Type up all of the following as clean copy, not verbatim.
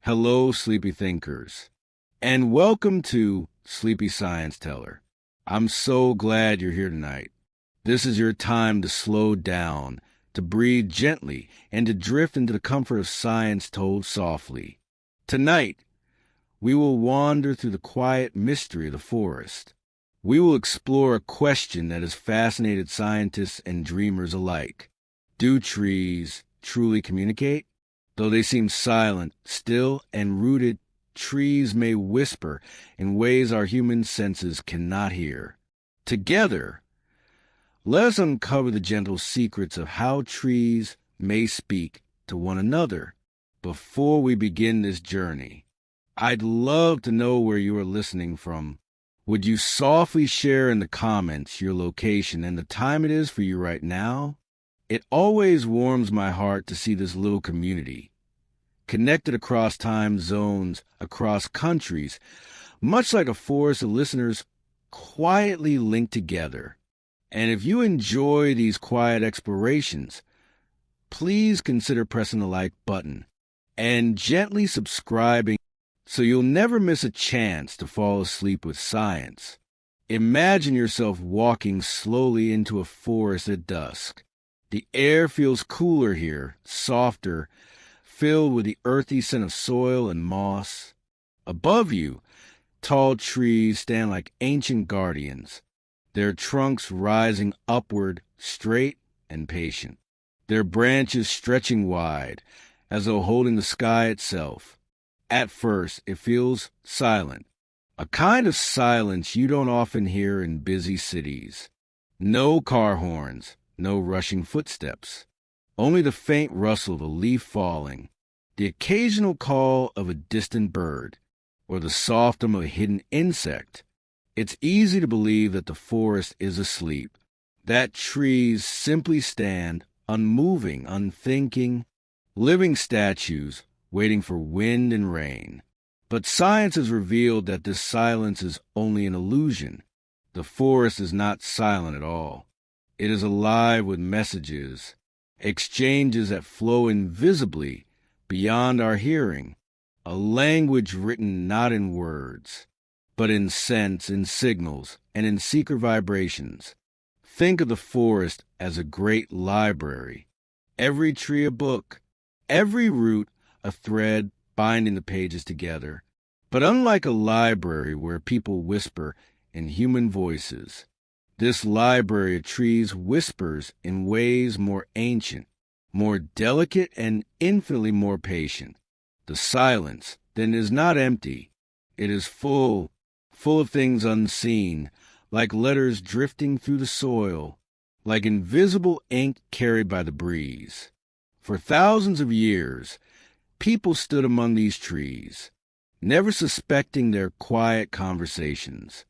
Hello, sleepy thinkers, and welcome to Sleepy Science Teller. I'm so glad you're here tonight. This is your time to slow down, to breathe gently, and to drift into the comfort of science told softly. Tonight, we will wander through the quiet mystery of the forest. We will explore a question that has fascinated scientists and dreamers alike. Do trees truly communicate? Though they seem silent, still, and rooted, trees may whisper in ways our human senses cannot hear. Together, let us uncover the gentle secrets of how trees may speak to one another. Before we begin this journey, I'd love to know where you are listening from. Would you softly share in the comments your location and the time it is for you right now? It always warms my heart to see this little community, connected across time zones, across countries, much like a forest of listeners quietly linked together. And if you enjoy these quiet explorations, please consider pressing the like button and gently subscribing so you'll never miss a chance to fall asleep with science. Imagine yourself walking slowly into a forest at dusk. The air feels cooler here, softer, filled with the earthy scent of soil and moss. Above you, tall trees stand like ancient guardians, their trunks rising upward, straight and patient, their branches stretching wide, as though holding the sky itself. At first, it feels silent, a kind of silence you don't often hear in busy cities. No car horns, no rushing footsteps, only the faint rustle of a leaf falling, the occasional call of a distant bird, or the soft hum of a hidden insect. It's easy to believe that the forest is asleep, that trees simply stand, unmoving, unthinking, living statues, waiting for wind and rain. But science has revealed that this silence is only an illusion. The forest is not silent at all. It is alive with messages, exchanges that flow invisibly beyond our hearing, a language written not in words, but in scents, in signals, and in secret vibrations. Think of the forest as a great library, every tree a book, every root a thread binding the pages together. But unlike a library where people whisper in human voices, this library of trees whispers in ways more ancient, more delicate, and infinitely more patient. The silence, then, is not empty. It is full of things unseen, like letters drifting through the soil, like invisible ink carried by the breeze. For thousands of years, people stood among these trees, never suspecting their quiet conversations.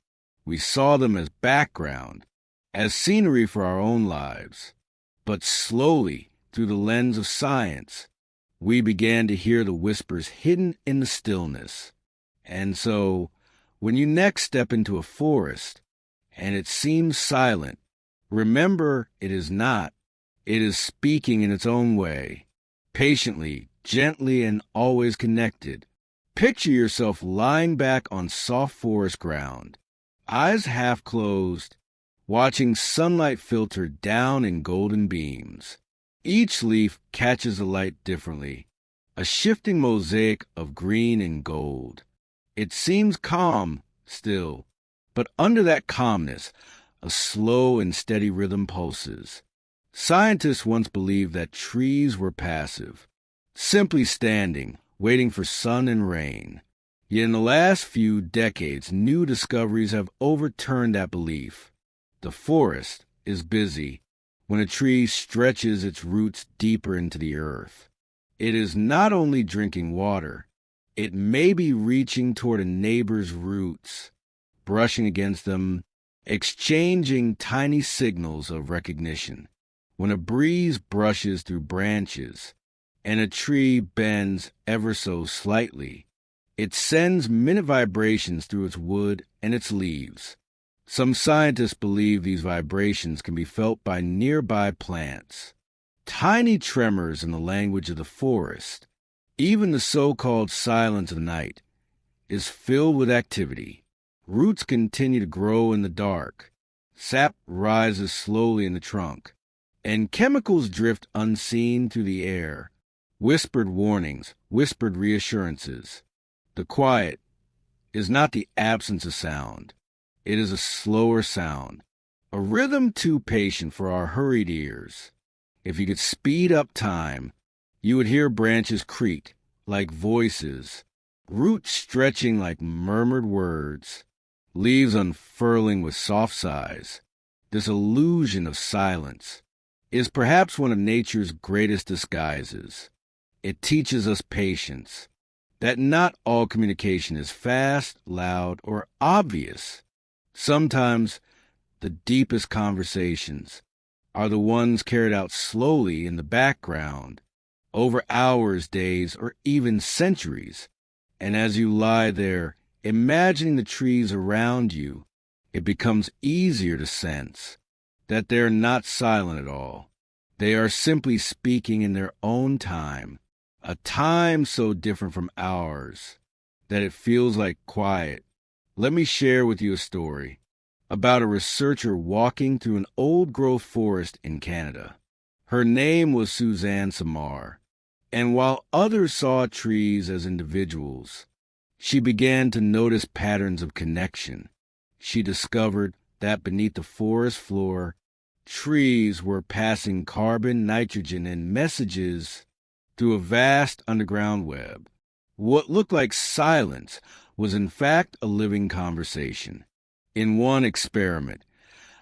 We saw them as background, as scenery for our own lives. But slowly, through the lens of science, we began to hear the whispers hidden in the stillness. And so, when you next step into a forest, and it seems silent, remember it is not. It is speaking in its own way, patiently, gently, and always connected. Picture yourself lying back on soft forest ground, eyes half closed, watching sunlight filter down in golden beams. Each leaf catches the light differently, a shifting mosaic of green and gold. It seems calm, still, but under that calmness, a slow and steady rhythm pulses. Scientists once believed that trees were passive, simply standing, waiting for sun and rain. Yet in the last few decades, new discoveries have overturned that belief. The forest is busy when a tree stretches its roots deeper into the earth. It is not only drinking water, it may be reaching toward a neighbor's roots, brushing against them, exchanging tiny signals of recognition. When a breeze brushes through branches, and a tree bends ever so slightly, it sends minute vibrations through its wood and its leaves. Some scientists believe these vibrations can be felt by nearby plants. Tiny tremors in the language of the forest, Even the so-called silence of the night is filled with activity. Roots continue to grow in the dark. Sap rises slowly in the trunk, and chemicals drift unseen through the air. Whispered warnings, whispered reassurances. The quiet is not the absence of sound. It is a slower sound, a rhythm too patient for our hurried ears. If you could speed up time, you would hear branches creak like voices, roots stretching like murmured words, leaves unfurling with soft sighs. This illusion of silence is perhaps one of nature's greatest disguises. It teaches us patience, that not all communication is fast, loud, or obvious. Sometimes the deepest conversations are the ones carried out slowly in the background, over hours, days, or even centuries. And as you lie there, imagining the trees around you, it becomes easier to sense that they're not silent at all. They are simply speaking in their own time, a time so different from ours that it feels like quiet. Let me share with you a story about a researcher walking through an old-growth forest in Canada. Her name was Suzanne Samar, and while others saw trees as individuals, she began to notice patterns of connection. She discovered that beneath the forest floor, trees were passing carbon, nitrogen, and messages through a vast underground web. What looked like silence was in fact a living conversation. In one experiment,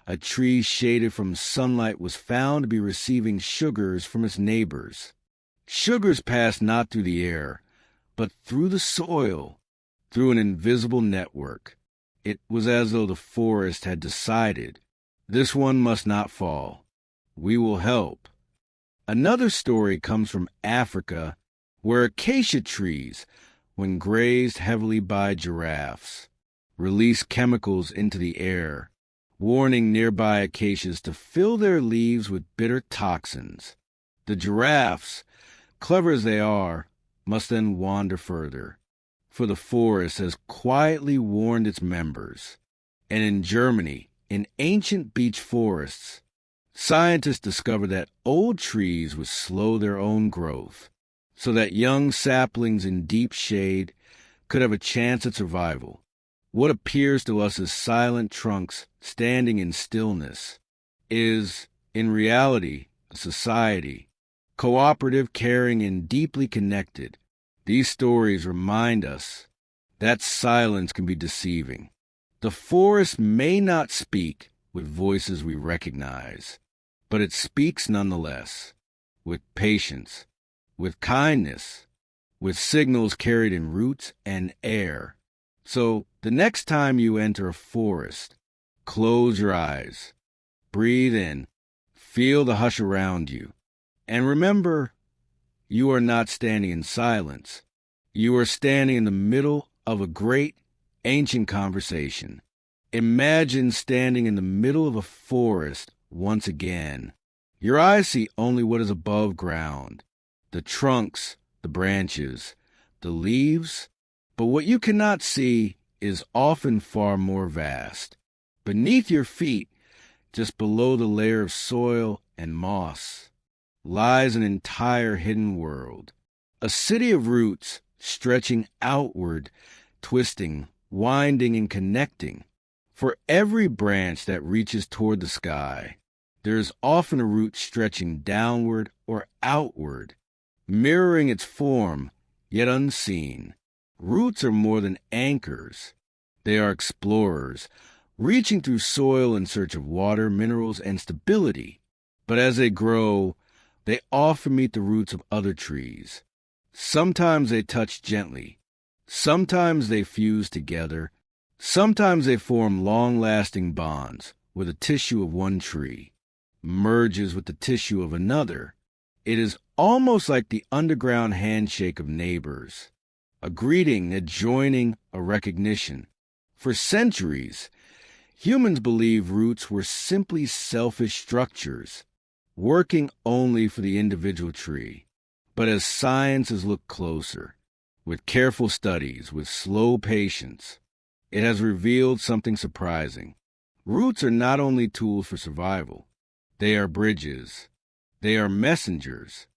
a tree shaded from sunlight was found to be receiving sugars from its neighbors. Sugars passed not through the air, but through the soil, through an invisible network. It was as though the forest had decided, this one must not fall. We will help. Another story comes from Africa, where acacia trees, when grazed heavily by giraffes, release chemicals into the air, warning nearby acacias to fill their leaves with bitter toxins. The giraffes, clever as they are, must then wander further, for the forest has quietly warned its members. And in Germany, in ancient beech forests, scientists discovered that old trees would slow their own growth, so that young saplings in deep shade could have a chance at survival. What appears to us as silent trunks standing in stillness is, in reality, a society, cooperative, caring, and deeply connected. These stories remind us that silence can be deceiving. The forest may not speak with voices we recognize, but it speaks nonetheless, with patience, with kindness, with signals carried in roots and air. So, the next time you enter a forest, close your eyes, breathe in, feel the hush around you, and remember, you are not standing in silence. You are standing in the middle of a great, ancient conversation. Imagine standing in the middle of a forest once again. Your eyes see only what is above ground, the trunks, the branches, the leaves, but what you cannot see is often far more vast. Beneath your feet, just below the layer of soil and moss, lies an entire hidden world, a city of roots stretching outward, twisting, winding, and connecting. For every branch that reaches toward the sky, there is often a root stretching downward or outward, mirroring its form, yet unseen. Roots are more than anchors. They are explorers, reaching through soil in search of water, minerals, and stability. But as they grow, they often meet the roots of other trees. Sometimes they touch gently. Sometimes they fuse together. Sometimes they form long-lasting bonds where the tissue of one tree merges with the tissue of another. It is almost like the underground handshake of neighbors, a greeting, a joining, a recognition. For centuries, humans believed roots were simply selfish structures, working only for the individual tree. But as science has looked closer, with careful studies, with slow patience, it has revealed something surprising. Roots are not only tools for survival, they are bridges, they are messengers,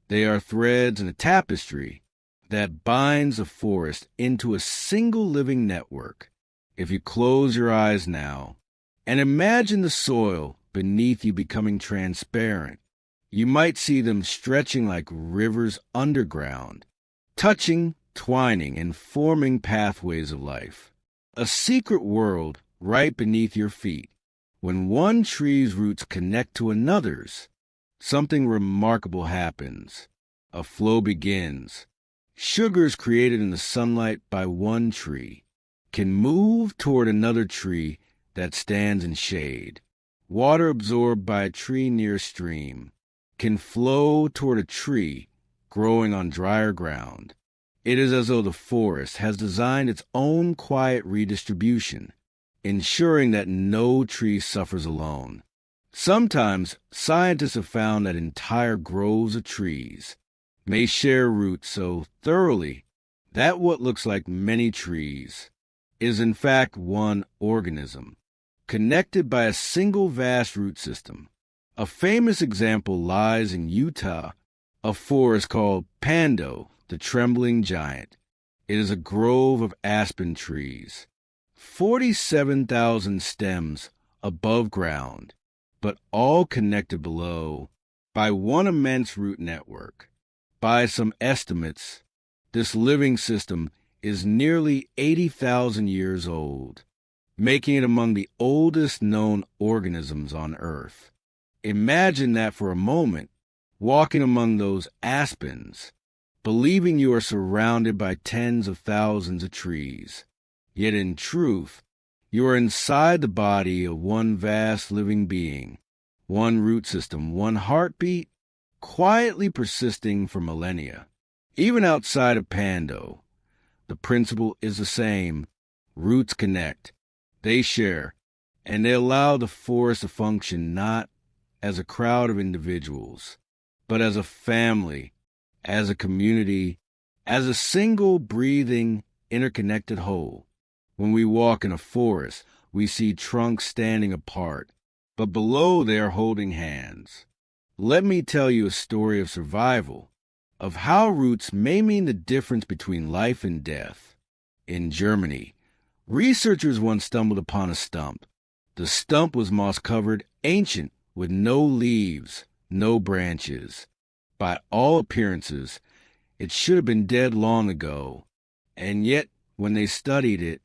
they are threads in a tapestry that binds a forest into a single living network. If you close your eyes now and imagine the soil beneath you becoming transparent, you might see them stretching like rivers underground, touching, twining, and forming pathways of life. A secret world right beneath your feet. When one tree's roots connect to another's, something remarkable happens. A flow begins. Sugars created in the sunlight by one tree can move toward another tree that stands in shade. Water absorbed by a tree near a stream can flow toward a tree growing on drier ground. It is as though the forest has designed its own quiet redistribution, ensuring that no tree suffers alone. Sometimes scientists have found that entire groves of trees may share roots so thoroughly that what looks like many trees is in fact one organism, connected by a single vast root system. A famous example lies in Utah, a forest called Pando, the Trembling Giant. It is a grove of aspen trees, 47,000 stems above ground, but all connected below by one immense root network. By some estimates, this living system is nearly 80,000 years old, making it among the oldest known organisms on Earth. Imagine that for a moment, walking among those aspens, believing you are surrounded by tens of thousands of trees. Yet in truth, you are inside the body of one vast living being, one root system, one heartbeat, quietly persisting for millennia. Even outside of Pando, the principle is the same. Roots connect, they share, and they allow the forest to function not as a crowd of individuals, but as a family, as a community, as a single breathing, interconnected whole. When we walk in a forest, we see trunks standing apart, but below they are holding hands. Let me tell you a story of survival, of how roots may mean the difference between life and death. In Germany, researchers once stumbled upon a stump. The stump was moss-covered, ancient, with no leaves, no branches. By all appearances, it should have been dead long ago. And yet, when they studied it,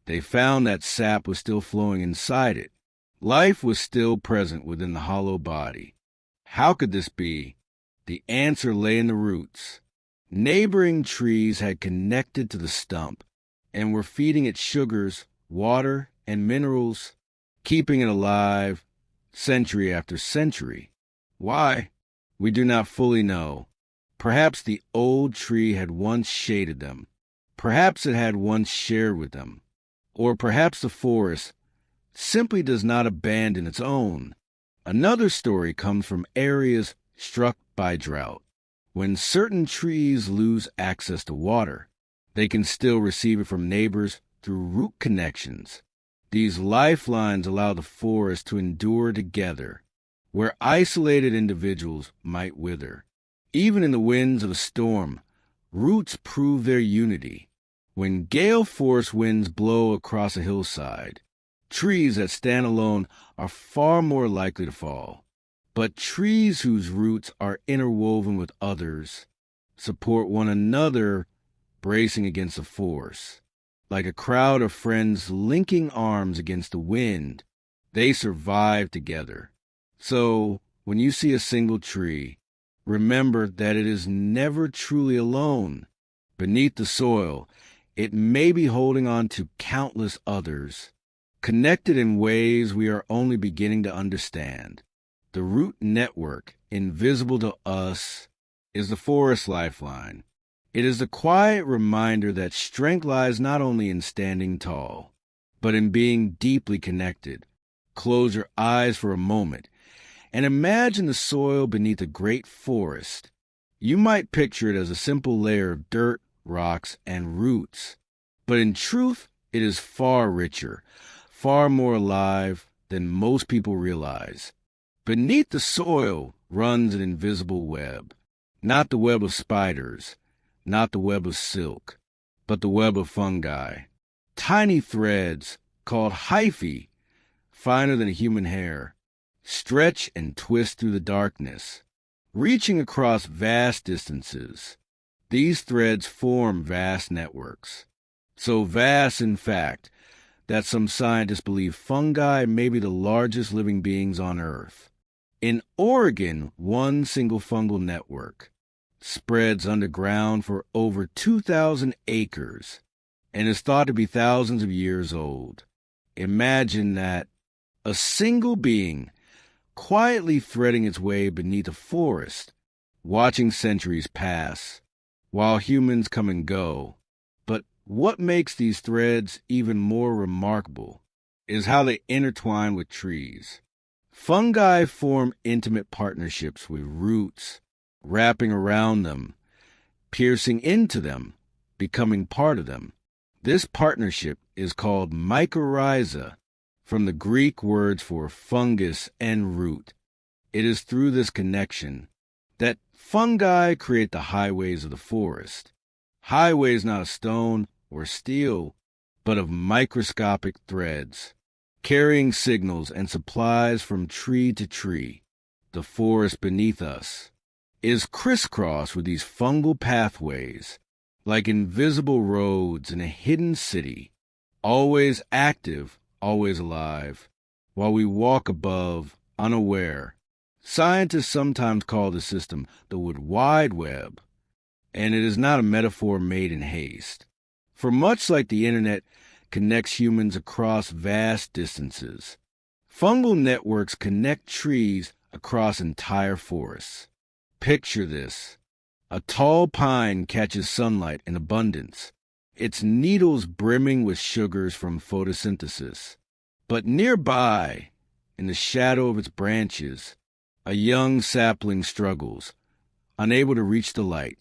they found that sap was still flowing inside it. Life was still present within the hollow body. How could this be? The answer lay in the roots. Neighboring trees had connected to the stump and were feeding it sugars, water, and minerals, keeping it alive century after century. Why? We do not fully know. Perhaps the old tree had once shaded them. Perhaps it had once shared with them. Or perhaps the forest simply does not abandon its own. Another story comes from areas struck by drought. When certain trees lose access to water, they can still receive it from neighbors through root connections. These lifelines allow the forest to endure together, where isolated individuals might wither. Even in the winds of a storm, roots prove their unity. When gale force winds blow across a hillside, trees that stand alone are far more likely to fall. But trees whose roots are interwoven with others support one another, bracing against a force. Like a crowd of friends linking arms against the wind, they survive together. So, when you see a single tree, remember that it is never truly alone. Beneath the soil, it may be holding on to countless others, connected in ways we are only beginning to understand. The root network, invisible to us, is the forest lifeline. It is the quiet reminder that strength lies not only in standing tall, but in being deeply connected. Close your eyes for a moment and imagine the soil beneath a great forest. You might picture it as a simple layer of dirt, rocks, and roots. But in truth, it is far richer, far more alive than most people realize. Beneath the soil runs an invisible web. Not the web of spiders, not the web of silk, but the web of fungi. Tiny threads, called hyphae, finer than human hair, stretch and twist through the darkness, reaching across vast distances. These threads form vast networks. So vast, in fact, that some scientists believe fungi may be the largest living beings on Earth. In Oregon, one single fungal network spreads underground for over 2,000 acres and is thought to be thousands of years old. Imagine that, a single being quietly threading its way beneath a forest, watching centuries pass, while humans come and go. But what makes these threads even more remarkable is how they intertwine with trees. Fungi form intimate partnerships with roots, wrapping around them, piercing into them, becoming part of them. This partnership is called mycorrhiza, from the Greek words for fungus and root. It is through this connection that fungi create the highways of the forest. Highways not of stone or steel, but of microscopic threads, carrying signals and supplies from tree to tree. The forest beneath us is crisscrossed with these fungal pathways, like invisible roads in a hidden city, always active, always alive, while we walk above, unaware. Scientists sometimes call the system the Wide Web, and it is not a metaphor made in haste. For much like the internet connects humans across vast distances, fungal networks connect trees across entire forests. Picture this. A tall pine catches sunlight in abundance, its needles brimming with sugars from photosynthesis. But nearby, in the shadow of its branches, a young sapling struggles, unable to reach the light.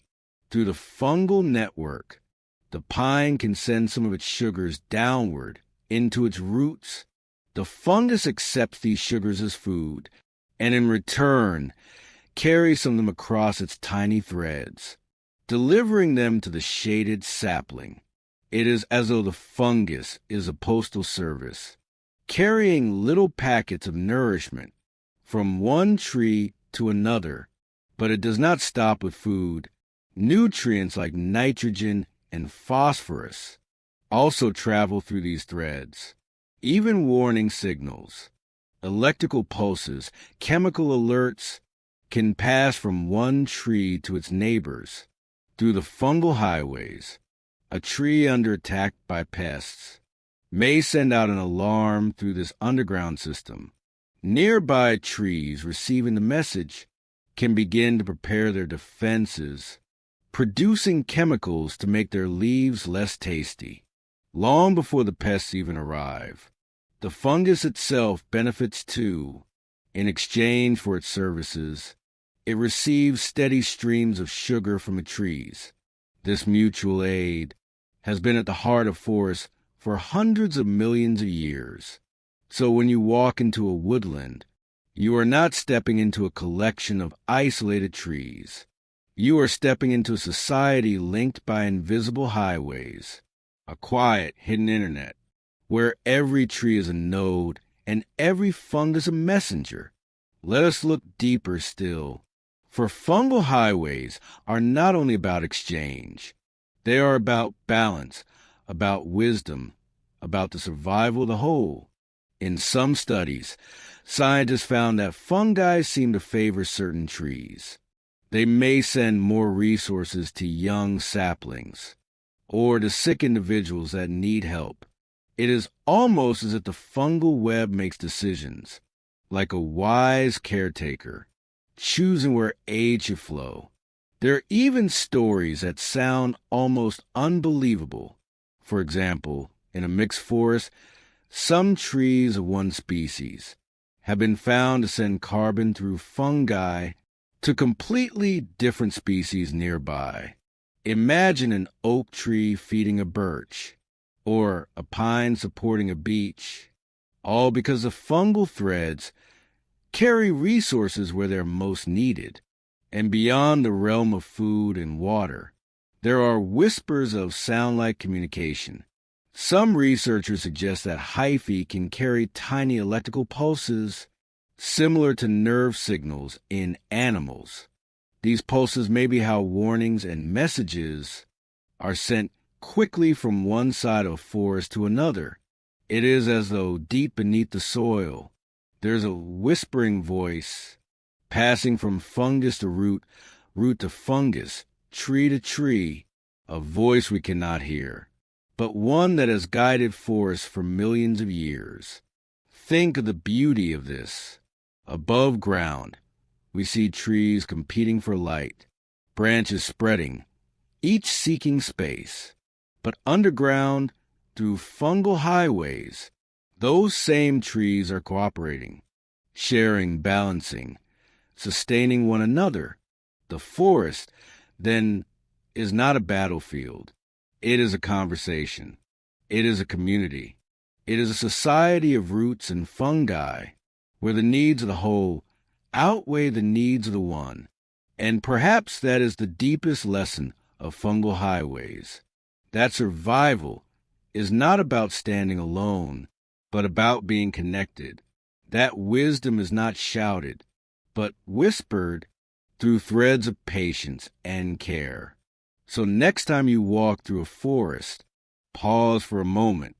Through the fungal network, the pine can send some of its sugars downward into its roots. The fungus accepts these sugars as food, and in return, carries some of them across its tiny threads, delivering them to the shaded sapling. It is as though the fungus is a postal service, carrying little packets of nourishment from one tree to another. But it does not stop with food. Nutrients like nitrogen and phosphorus also travel through these threads. Even warning signals, electrical pulses, chemical alerts can pass from one tree to its neighbors through the fungal highways. A tree under attack by pests may send out an alarm through this underground system. Nearby trees receiving the message can begin to prepare their defenses, producing chemicals to make their leaves less tasty, long before the pests even arrive. The fungus itself benefits too. In exchange for its services, it receives steady streams of sugar from the trees. This mutual aid has been at the heart of forests for hundreds of millions of years. So when you walk into a woodland, you are not stepping into a collection of isolated trees. You are stepping into a society linked by invisible highways, a quiet, hidden internet, where every tree is a node and every fungus a messenger. Let us look deeper still, for fungal highways are not only about exchange. They are about balance, about wisdom, about the survival of the whole. In some studies, scientists found that fungi seem to favor certain trees. They may send more resources to young saplings or to sick individuals that need help. It is almost as if the fungal web makes decisions, like a wise caretaker, choosing where aid should flow. There are even stories that sound almost unbelievable. For example, in a mixed forest, some trees of one species have been found to send carbon through fungi to completely different species nearby. Imagine an oak tree feeding a birch, or a pine supporting a beech, all because the fungal threads carry resources where they're most needed. And beyond the realm of food and water, there are whispers of sound-like communication. Some researchers suggest that hyphae can carry tiny electrical pulses similar to nerve signals in animals. These pulses may be how warnings and messages are sent quickly from one side of a forest to another. It is as though deep beneath the soil, there's a whispering voice passing from fungus to root, root to fungus, tree to tree, a voice we cannot hear, but one that has guided forests for millions of years. Think of the beauty of this. Above ground, we see trees competing for light, branches spreading, each seeking space. But underground, through fungal highways, those same trees are cooperating, sharing, balancing, sustaining one another. The forest, then, is not a battlefield. It is a conversation. It is a community. It is a society of roots and fungi, where the needs of the whole outweigh the needs of the one. And perhaps that is the deepest lesson of fungal highways, that survival is not about standing alone, but about being connected. That wisdom is not shouted, but whispered through threads of patience and care. So next time you walk through a forest, pause for a moment,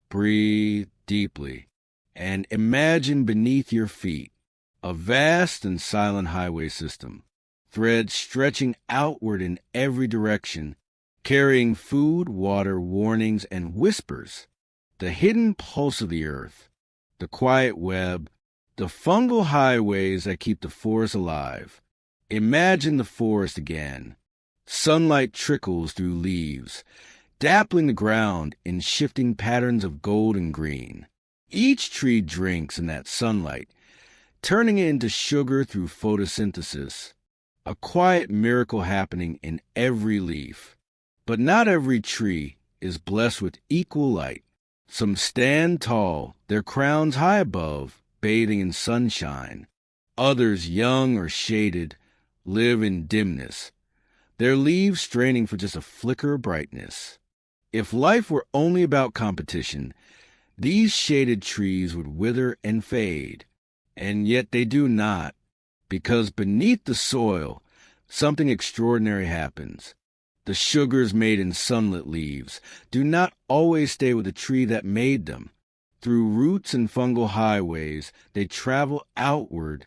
breathe deeply, and imagine beneath your feet a vast and silent highway system, threads stretching outward in every direction, carrying food, water, warnings, and whispers, the hidden pulse of the earth, the quiet web, the fungal highways that keep the forest alive. Imagine the forest again. Sunlight trickles through leaves, dappling the ground in shifting patterns of gold and green. Each tree drinks in that sunlight, turning it into sugar through photosynthesis, a quiet miracle happening in every leaf. But not every tree is blessed with equal light. Some stand tall, their crowns high above, bathing in sunshine. Others, young or shaded, live in dimness, their leaves straining for just a flicker of brightness. If life were only about competition, these shaded trees would wither and fade. And yet they do not, because beneath the soil, something extraordinary happens. The sugars made in sunlit leaves do not always stay with the tree that made them. Through roots and fungal highways, they travel outward,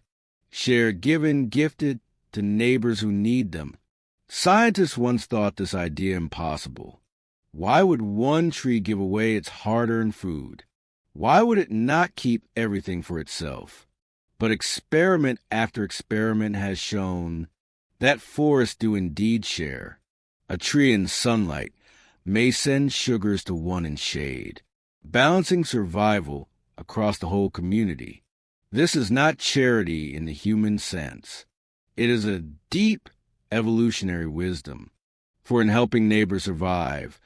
shared, given, gifted to neighbors who need them. Scientists once thought this idea impossible. Why would one tree give away its hard-earned food? Why would it not keep everything for itself? But experiment after experiment has shown that forests do indeed share. A tree in sunlight may send sugars to one in shade, balancing survival across the whole community. This is not charity in the human sense. It is a deep evolutionary wisdom. For in helping neighbors survive,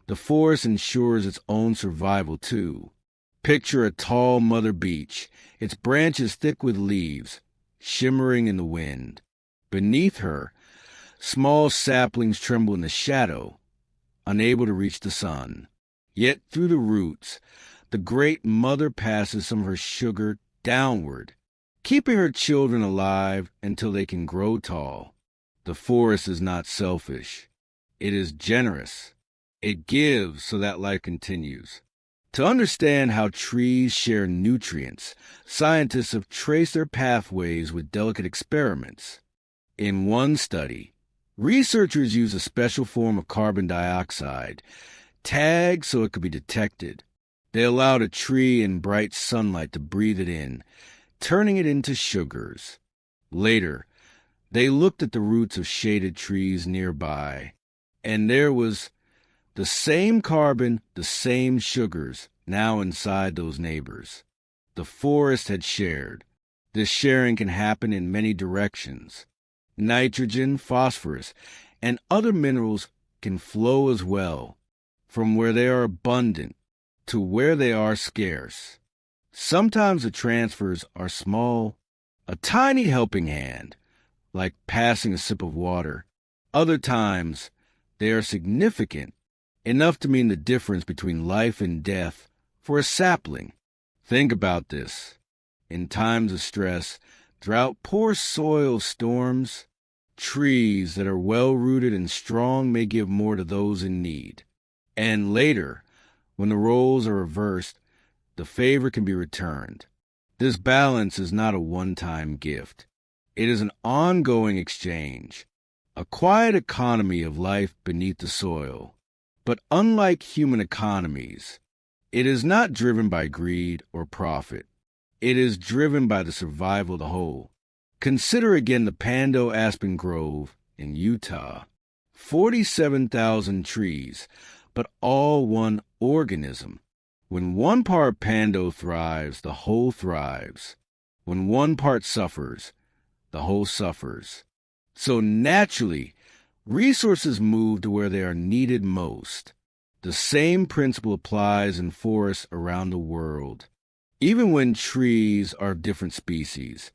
the forest ensures its own survival too. Picture a tall mother beech, its branches thick with leaves, shimmering in the wind. Beneath her, small saplings tremble in the shadow, unable to reach the sun. Yet through the roots, the great mother passes some of her sugar downward, keeping her children alive until they can grow tall. The forest is not selfish. It is generous. It gives so that life continues. To understand how trees share nutrients, scientists have traced their pathways with delicate experiments. In one study, researchers used a special form of carbon dioxide, tagged so it could be detected. They allowed a tree in bright sunlight to breathe it in, turning it into sugars. Later, they looked at the roots of shaded trees nearby, and there was the same carbon, the same sugars, now inside those neighbors. The forest had shared. This sharing can happen in many directions. Nitrogen, phosphorus, and other minerals can flow as well, from where they are abundant to where they are scarce. Sometimes the transfers are small, a tiny helping hand, like passing a sip of water. Other times, they are significant, enough to mean the difference between life and death for a sapling. Think about this. In times of stress, drought, poor soil, storms, trees that are well-rooted and strong may give more to those in need. And later, when the roles are reversed, the favor can be returned. This balance is not a one-time gift. It is an ongoing exchange, a quiet economy of life beneath the soil. But unlike human economies, it is not driven by greed or profit. It is driven by the survival of the whole. Consider again the Pando Aspen Grove in Utah. 47,000 trees, but all one organism. When one part Pando thrives, the whole thrives. When one part suffers, the whole suffers. So naturally, resources move to where they are needed most. The same principle applies in forests around the world. Even when trees are different species,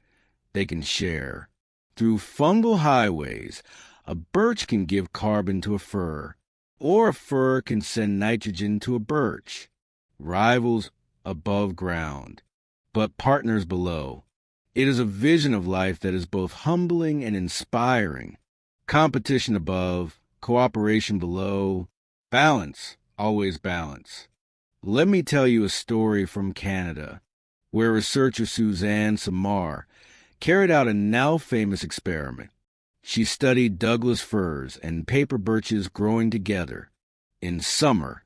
they can share. Through fungal highways, a birch can give carbon to a fir, or a fir can send nitrogen to a birch. Rivals above ground, but partners below. It is a vision of life that is both humbling and inspiring. Competition above, cooperation below, balance, always balance. Let me tell you a story from Canada, where researcher Suzanne Samar carried out a now-famous experiment. She studied Douglas firs and paper birches growing together. In summer,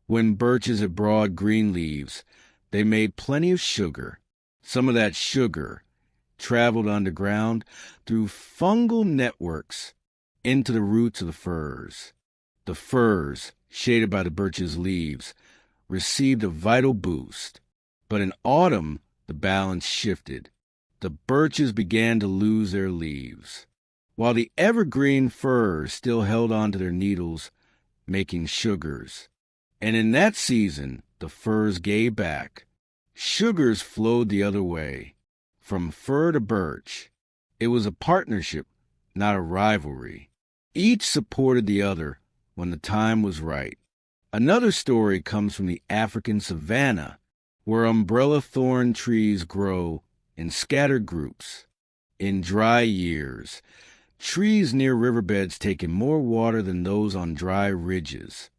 when birches had broad green leaves, they made plenty of sugar. Some of that sugar traveled underground through fungal networks into the roots of the firs. The firs, shaded by the birch's leaves, received a vital boost. But in autumn, the balance shifted. The birches began to lose their leaves, while the evergreen firs still held on to their needles, making sugars. And in that season, the firs gave back. Sugars flowed the other way, from fir to birch. It was a partnership, not a rivalry. Each supported the other when the time was right. Another story comes from the African savanna, where umbrella thorn trees grow in scattered groups. In dry years, trees near riverbeds take in more water than those on dry ridges.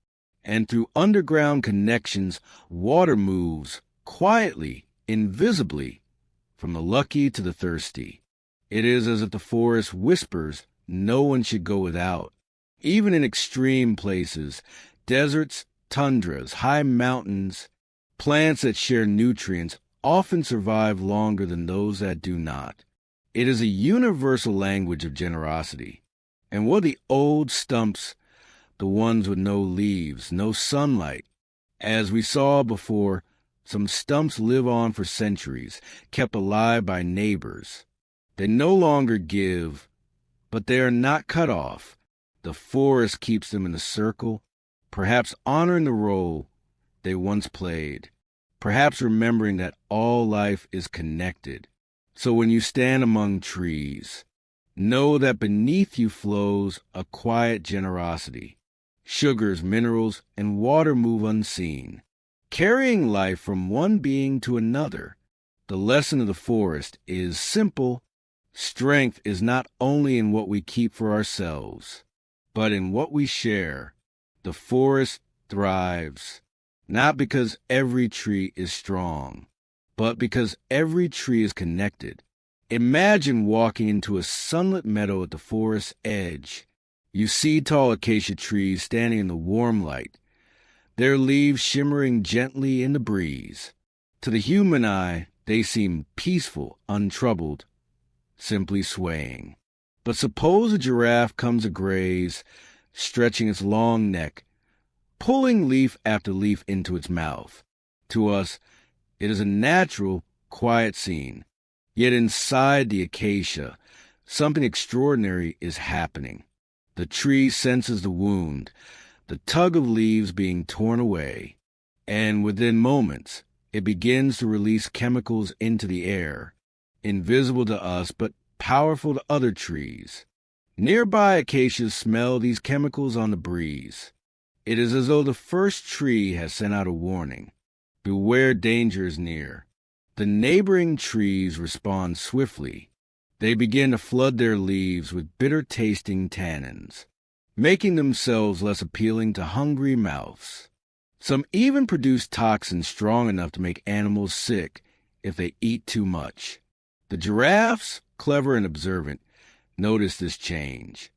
And through underground connections, water moves quietly, invisibly, from the lucky to the thirsty. It is as if the forest whispers no one should go without. Even in extreme places, deserts, tundras, high mountains, plants that share nutrients often survive longer than those that do not. It is a universal language of generosity. And what the old stumps, the ones with no leaves, no sunlight? As we saw before, some stumps live on for centuries, kept alive by neighbors. They no longer give, but they are not cut off. The forest keeps them in the circle, perhaps honoring the role they once played, perhaps remembering that all life is connected. So when you stand among trees, know that beneath you flows a quiet generosity. Sugars, minerals, and water move unseen, carrying life from one being to another. The lesson of the forest is simple. Strength is not only in what we keep for ourselves, but in what we share. The forest thrives, not because every tree is strong, but because every tree is connected. Imagine walking into a sunlit meadow at the forest's edge. You see tall acacia trees standing in the warm light, their leaves shimmering gently in the breeze. To the human eye, they seem peaceful, untroubled, simply swaying. But suppose a giraffe comes to graze, stretching its long neck, pulling leaf after leaf into its mouth. To us, it is a natural, quiet scene. Yet inside the acacia, something extraordinary is happening. The tree senses the wound, the tug of leaves being torn away, and within moments, it begins to release chemicals into the air, invisible to us but powerful to other trees. Nearby acacias smell these chemicals on the breeze. It is as though the first tree has sent out a warning. Beware, danger is near. The neighboring trees respond swiftly. They begin to flood their leaves with bitter-tasting tannins, making themselves less appealing to hungry mouths. Some even produce toxins strong enough to make animals sick if they eat too much. The giraffes, clever and observant, notice this change.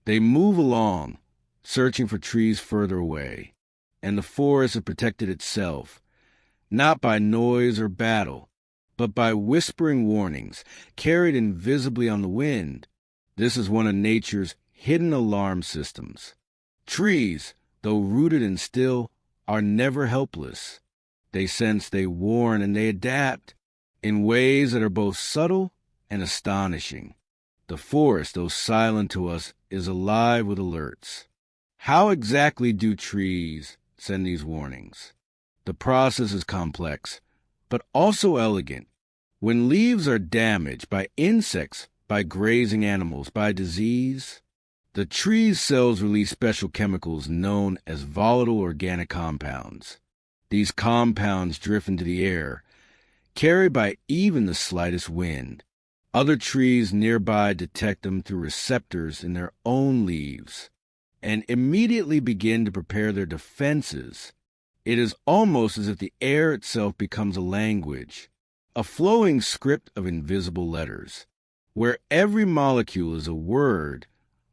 They move along, searching for trees further away, and the forest has protected itself, not by noise or battle, but by whispering warnings carried invisibly on the wind. This is one of nature's hidden alarm systems. Trees, though rooted and still, are never helpless. They sense, they warn, and they adapt in ways that are both subtle and astonishing. The forest, though silent to us, is alive with alerts. How exactly do trees send these warnings? The process is complex, but also elegant. When leaves are damaged by insects, by grazing animals, by disease, the tree's cells release special chemicals known as volatile organic compounds. These compounds drift into the air, carried by even the slightest wind. Other trees nearby detect them through receptors in their own leaves and immediately begin to prepare their defenses. It is almost as if the air itself becomes a language, a flowing script of invisible letters, where every molecule is a word,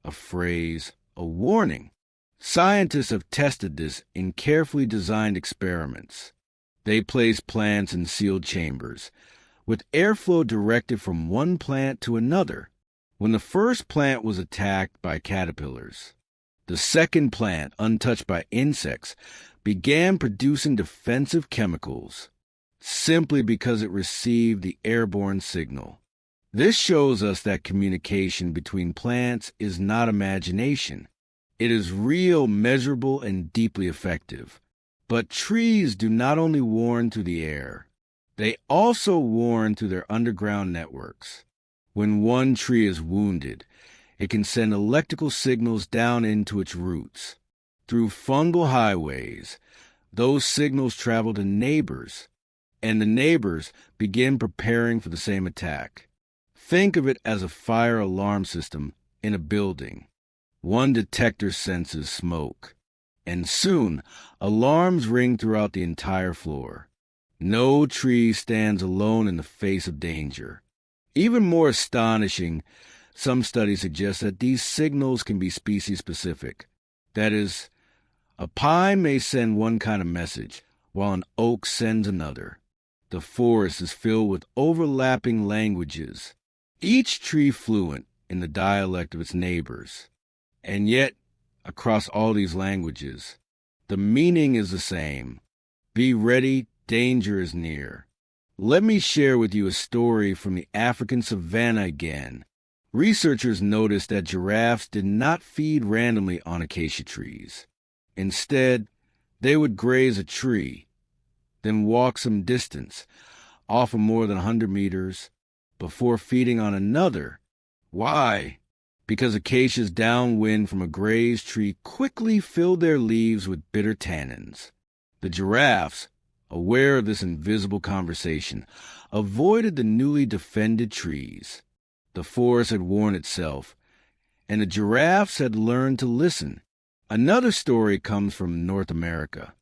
a phrase, a warning. Scientists have tested this in carefully designed experiments. They place plants in sealed chambers, with airflow directed from one plant to another. When the first plant was attacked by caterpillars, the second plant, untouched by insects, began producing defensive chemicals, simply because it received the airborne signal. This shows us that communication between plants is not imagination. It is real, measurable, and deeply effective. But trees do not only warn through the air, they also warn through their underground networks. When one tree is wounded, it can send electrical signals down into its roots. Through fungal highways, those signals travel to neighbors, and the neighbors begin preparing for the same attack. Think of it as a fire alarm system in a building. One detector senses smoke, and soon alarms ring throughout the entire floor. No tree stands alone in the face of danger. Even more astonishing, some studies suggest that these signals can be species-specific. That is, a pine may send one kind of message, while an oak sends another. The forest is filled with overlapping languages, each tree fluent in the dialect of its neighbors. And yet, across all these languages, the meaning is the same. Be ready, danger is near. Let me share with you a story from the African savanna again. Researchers noticed that giraffes did not feed randomly on acacia trees. Instead, they would graze a tree, then walk some distance, often more than 100 meters, before feeding on another. Why? Because acacias downwind from a grazed tree quickly filled their leaves with bitter tannins. The giraffes, aware of this invisible conversation, avoided the newly defended trees. The forest had worn itself, and the giraffes had learned to listen. Another story comes from North America.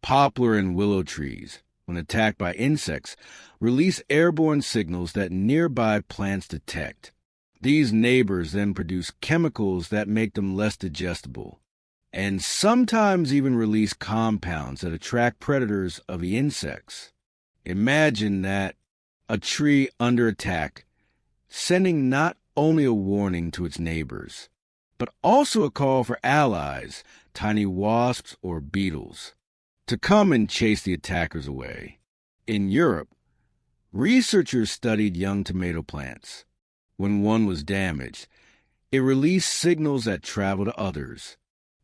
Poplar and willow trees, when attacked by insects, release airborne signals that nearby plants detect. These neighbors then produce chemicals that make them less digestible, and sometimes even release compounds that attract predators of the insects. Imagine that, a tree under attack, sending not only a warning to its neighbors, but also a call for allies, tiny wasps or beetles, to come and chase the attackers away. In Europe, researchers studied young tomato plants. when one was damaged, it released signals that traveled to others.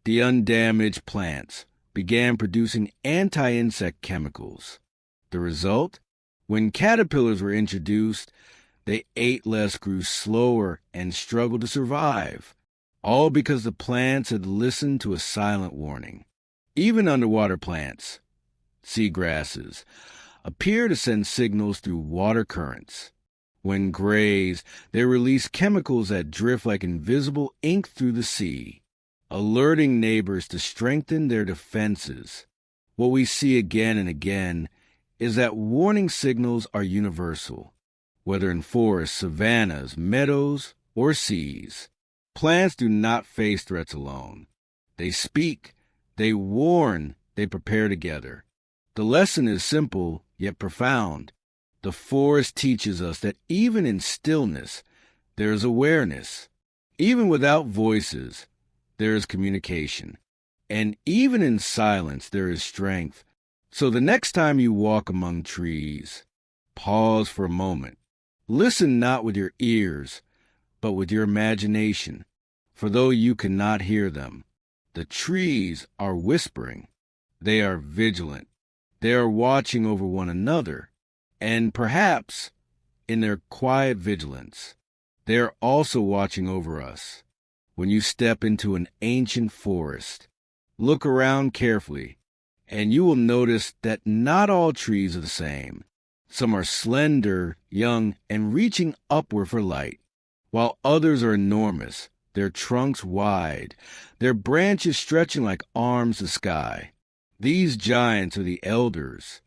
The undamaged plants began producing anti-insect chemicals. The result? When caterpillars were introduced, they ate less, grew slower, and struggled to survive, all because the plants had listened to a silent warning. Even underwater plants, seagrasses, appear to send signals through water currents. When grazed, they release chemicals that drift like invisible ink through the sea, alerting neighbors to strengthen their defenses. What we see again and again is that warning signals are universal, whether in forests, savannas, meadows, or seas. Plants do not face threats alone. They speak, they warn, they prepare together. The lesson is simple, yet profound. The forest teaches us that even in stillness, there is awareness. Even without voices, there is communication. And even in silence, there is strength. So the next time you walk among trees, pause for a moment. Listen not with your ears, but with your imagination. For though you cannot hear them, the trees are whispering. They are vigilant. They are watching over one another. And perhaps, in their quiet vigilance, they are also watching over us. When you step into an ancient forest, look around carefully, and you will notice that not all trees are the same. Some are slender, young, and reaching upward for light, while others are enormous, their trunks wide, their branches stretching like arms to sky. These giants are the elders,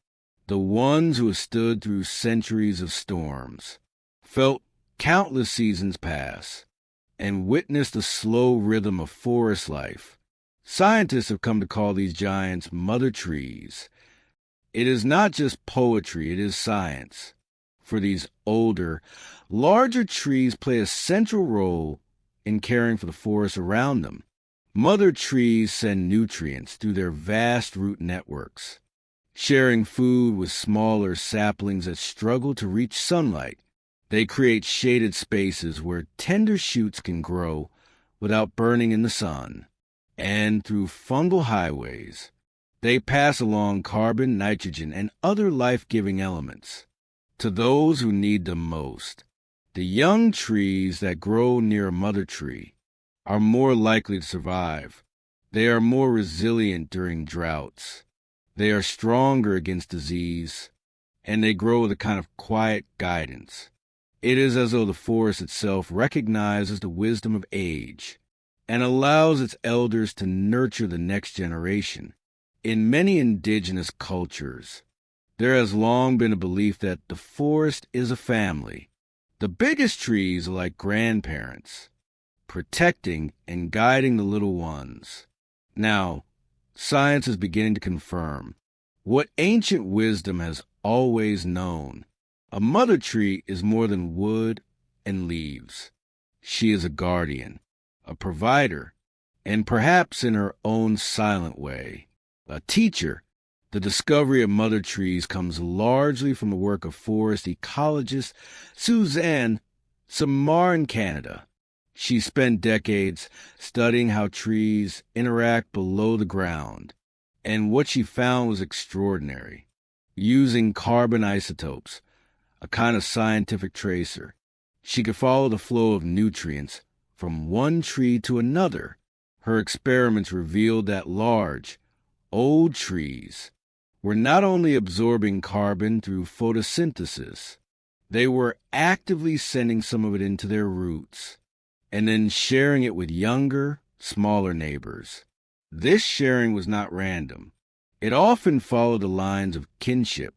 the ones who have stood through centuries of storms, felt countless seasons pass, and witnessed the slow rhythm of forest life. Scientists have come to call these giants mother trees. It is not just poetry, it is science. For these older, larger trees play a central role in caring for the forest around them. Mother trees send nutrients through their vast root networks, sharing food with smaller saplings that struggle to reach sunlight. They create shaded spaces where tender shoots can grow without burning in the sun. And through fungal highways, they pass along carbon, nitrogen, and other life-giving elements to those who need them most. The young trees that grow near a mother tree are more likely to survive. They are more resilient during droughts. They are stronger against disease, and they grow with a kind of quiet guidance. It is as though the forest itself recognizes the wisdom of age and allows its elders to nurture the next generation. In many indigenous cultures, there has long been a belief that the forest is a family. The biggest trees are like grandparents, protecting and guiding the little ones. Now, science is beginning to confirm what ancient wisdom has always known. A mother tree is more than wood and leaves. She is a guardian, a provider, and perhaps in her own silent way, a teacher. The discovery of mother trees comes largely from the work of forest ecologist Suzanne Samar in Canada. She spent decades studying how trees interact below the ground, and what she found was extraordinary. Using carbon isotopes, a kind of scientific tracer, she could follow the flow of nutrients from one tree to another. Her experiments revealed that large, old trees were not only absorbing carbon through photosynthesis, they were actively sending some of it into their roots, and then sharing it with younger, smaller neighbors. This sharing was not random. It often followed the lines of kinship.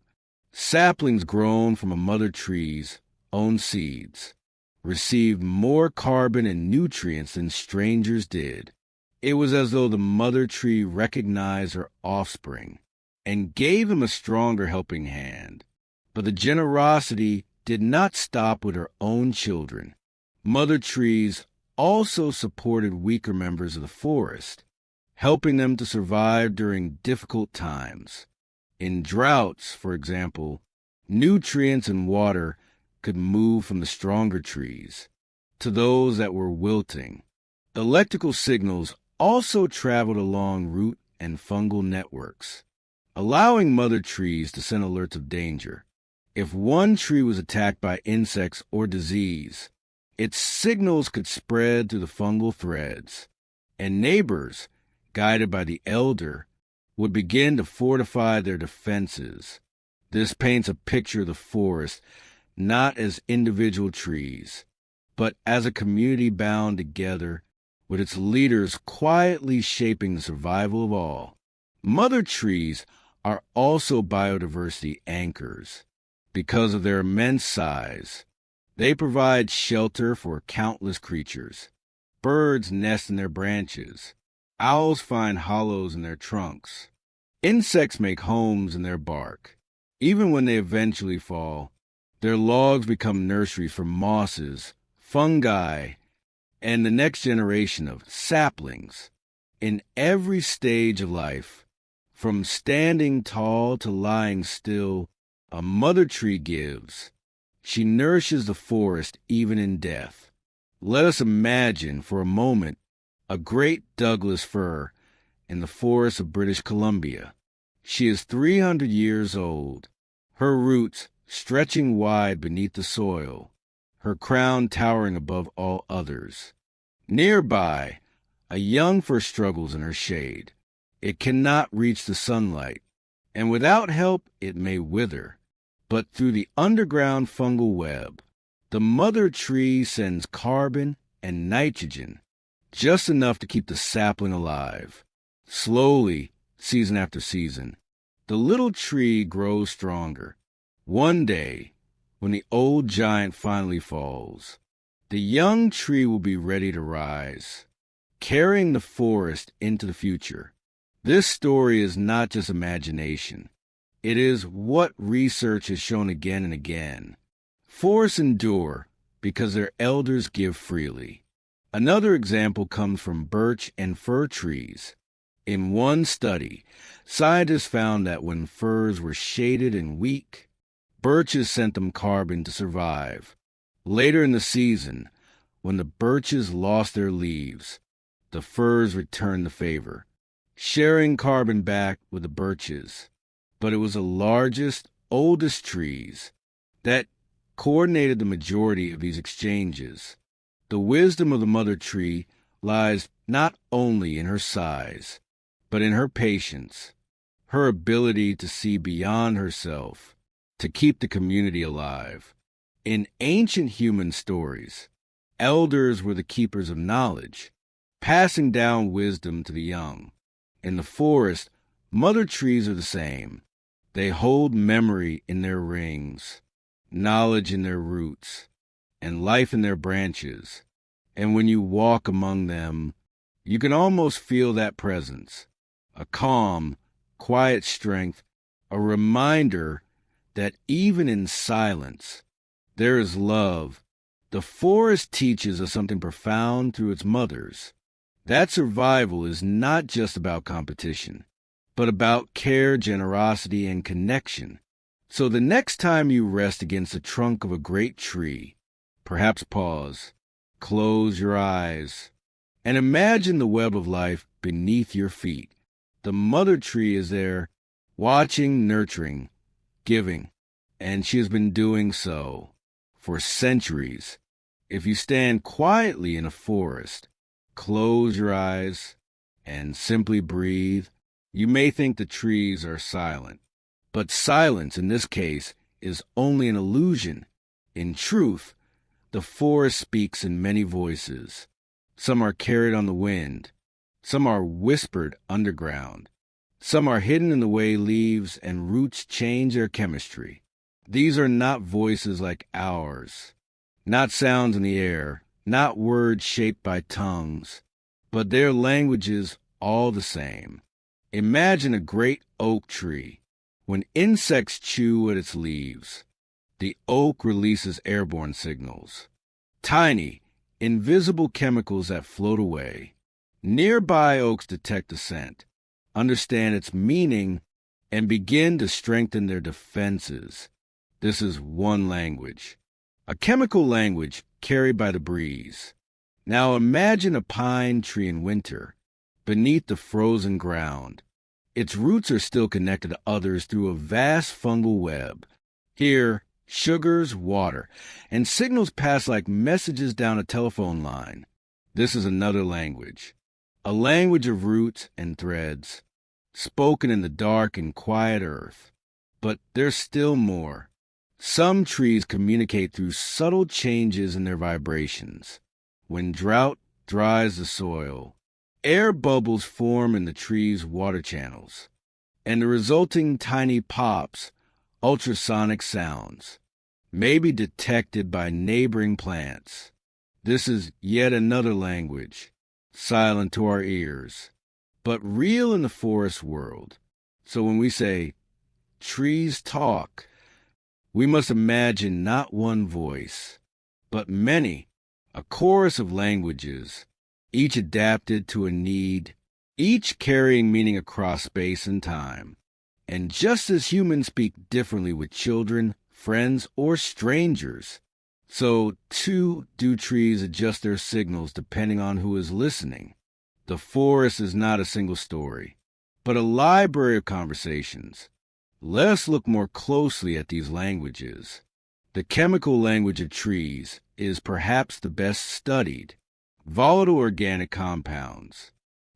Saplings grown from a mother tree's own seeds received more carbon and nutrients than strangers did. It was as though the mother tree recognized her offspring and gave him a stronger helping hand. But the generosity did not stop with her own children. Mother trees also supported weaker members of the forest, helping them to survive during difficult times. In droughts, for example, nutrients and water could move from the stronger trees, to those that were wilting. Electrical signals also traveled along root and fungal networks, allowing mother trees to send alerts of danger. If one tree was attacked by insects or disease, its signals could spread through the fungal threads, and neighbors, guided by the elder, would begin to fortify their defenses. This paints a picture of the forest not as individual trees, but as a community bound together, with its leaders quietly shaping the survival of all. Mother trees are also biodiversity anchors. Because of their immense size, they provide shelter for countless creatures. Birds nest in their branches. Owls find hollows in their trunks. Insects make homes in their bark. Even when they eventually fall, their logs become nurseries for mosses, fungi, and the next generation of saplings. In every stage of life, from standing tall to lying still, a mother tree gives. She nourishes the forest even in death. Let us imagine for a moment a great Douglas fir in the forests of British Columbia. She is 300 years old, her roots stretching wide beneath the soil, her crown towering above all others. Nearby, a young fir struggles in her shade. It cannot reach the sunlight, and without help it may wither. But through the underground fungal web, the mother tree sends carbon and nitrogen, just enough to keep the sapling alive. Slowly, season after season, the little tree grows stronger. One day, when the old giant finally falls, the young tree will be ready to rise, carrying the forest into the future. This story is not just imagination. It is what research has shown again and again. Forests endure because their elders give freely. Another example comes from birch and fir trees. In one study, scientists found that when firs were shaded and weak, birches sent them carbon to survive. Later in the season, when the birches lost their leaves, the firs returned the favor, sharing carbon back with the birches. But it was the largest, oldest trees that coordinated the majority of these exchanges. The wisdom of the mother tree lies not only in her size, but in her patience, her ability to see beyond herself, to keep the community alive. In ancient human stories, elders were the keepers of knowledge, passing down wisdom to the young. In the forest, mother trees are the same. They hold memory in their rings, knowledge in their roots, and life in their branches. And when you walk among them, you can almost feel that presence, a calm, quiet strength, a reminder that even in silence, there is love. The forest teaches us something profound through its mothers. That survival is not just about competition, but about care, generosity, and connection. So the next time you rest against the trunk of a great tree, perhaps pause, close your eyes, and imagine the web of life beneath your feet. The mother tree is there, watching, nurturing, giving, and she has been doing so for centuries. If you stand quietly in a forest, close your eyes, and simply breathe, you may think the trees are silent, but silence in this case is only an illusion. In truth, the forest speaks in many voices. Some are carried on the wind. Some are whispered underground. Some are hidden in the way leaves and roots change their chemistry. These are not voices like ours, not sounds in the air, not words shaped by tongues, but their languages all the same. Imagine a great oak tree. When insects chew at its leaves, the oak releases airborne signals, tiny, invisible chemicals that float away. Nearby oaks detect the scent, understand its meaning, and begin to strengthen their defenses. This is one language. a chemical language carried by the breeze. Now imagine a pine tree in winter, beneath the frozen ground. Its roots are still connected to others through a vast fungal web. Here, sugars, water, and signals pass like messages down a telephone line. This is another language, a language of roots and threads, spoken in the dark and quiet earth. But there's still more. Some trees communicate through subtle changes in their vibrations. When drought dries the soil, air bubbles form in the tree's water channels, and the resulting tiny pops, ultrasonic sounds, may be detected by neighboring plants. This is yet another language, silent to our ears, but real in the forest world. So when we say, trees talk, we must imagine not one voice, but many, a chorus of languages, each adapted to a need, each carrying meaning across space and time. And just as humans speak differently with children, friends, or strangers, so too do trees adjust their signals depending on who is listening. The forest is not a single story, but a library of conversations. Let us look more closely at these languages. The chemical language of trees is perhaps the best studied. Volatile organic compounds,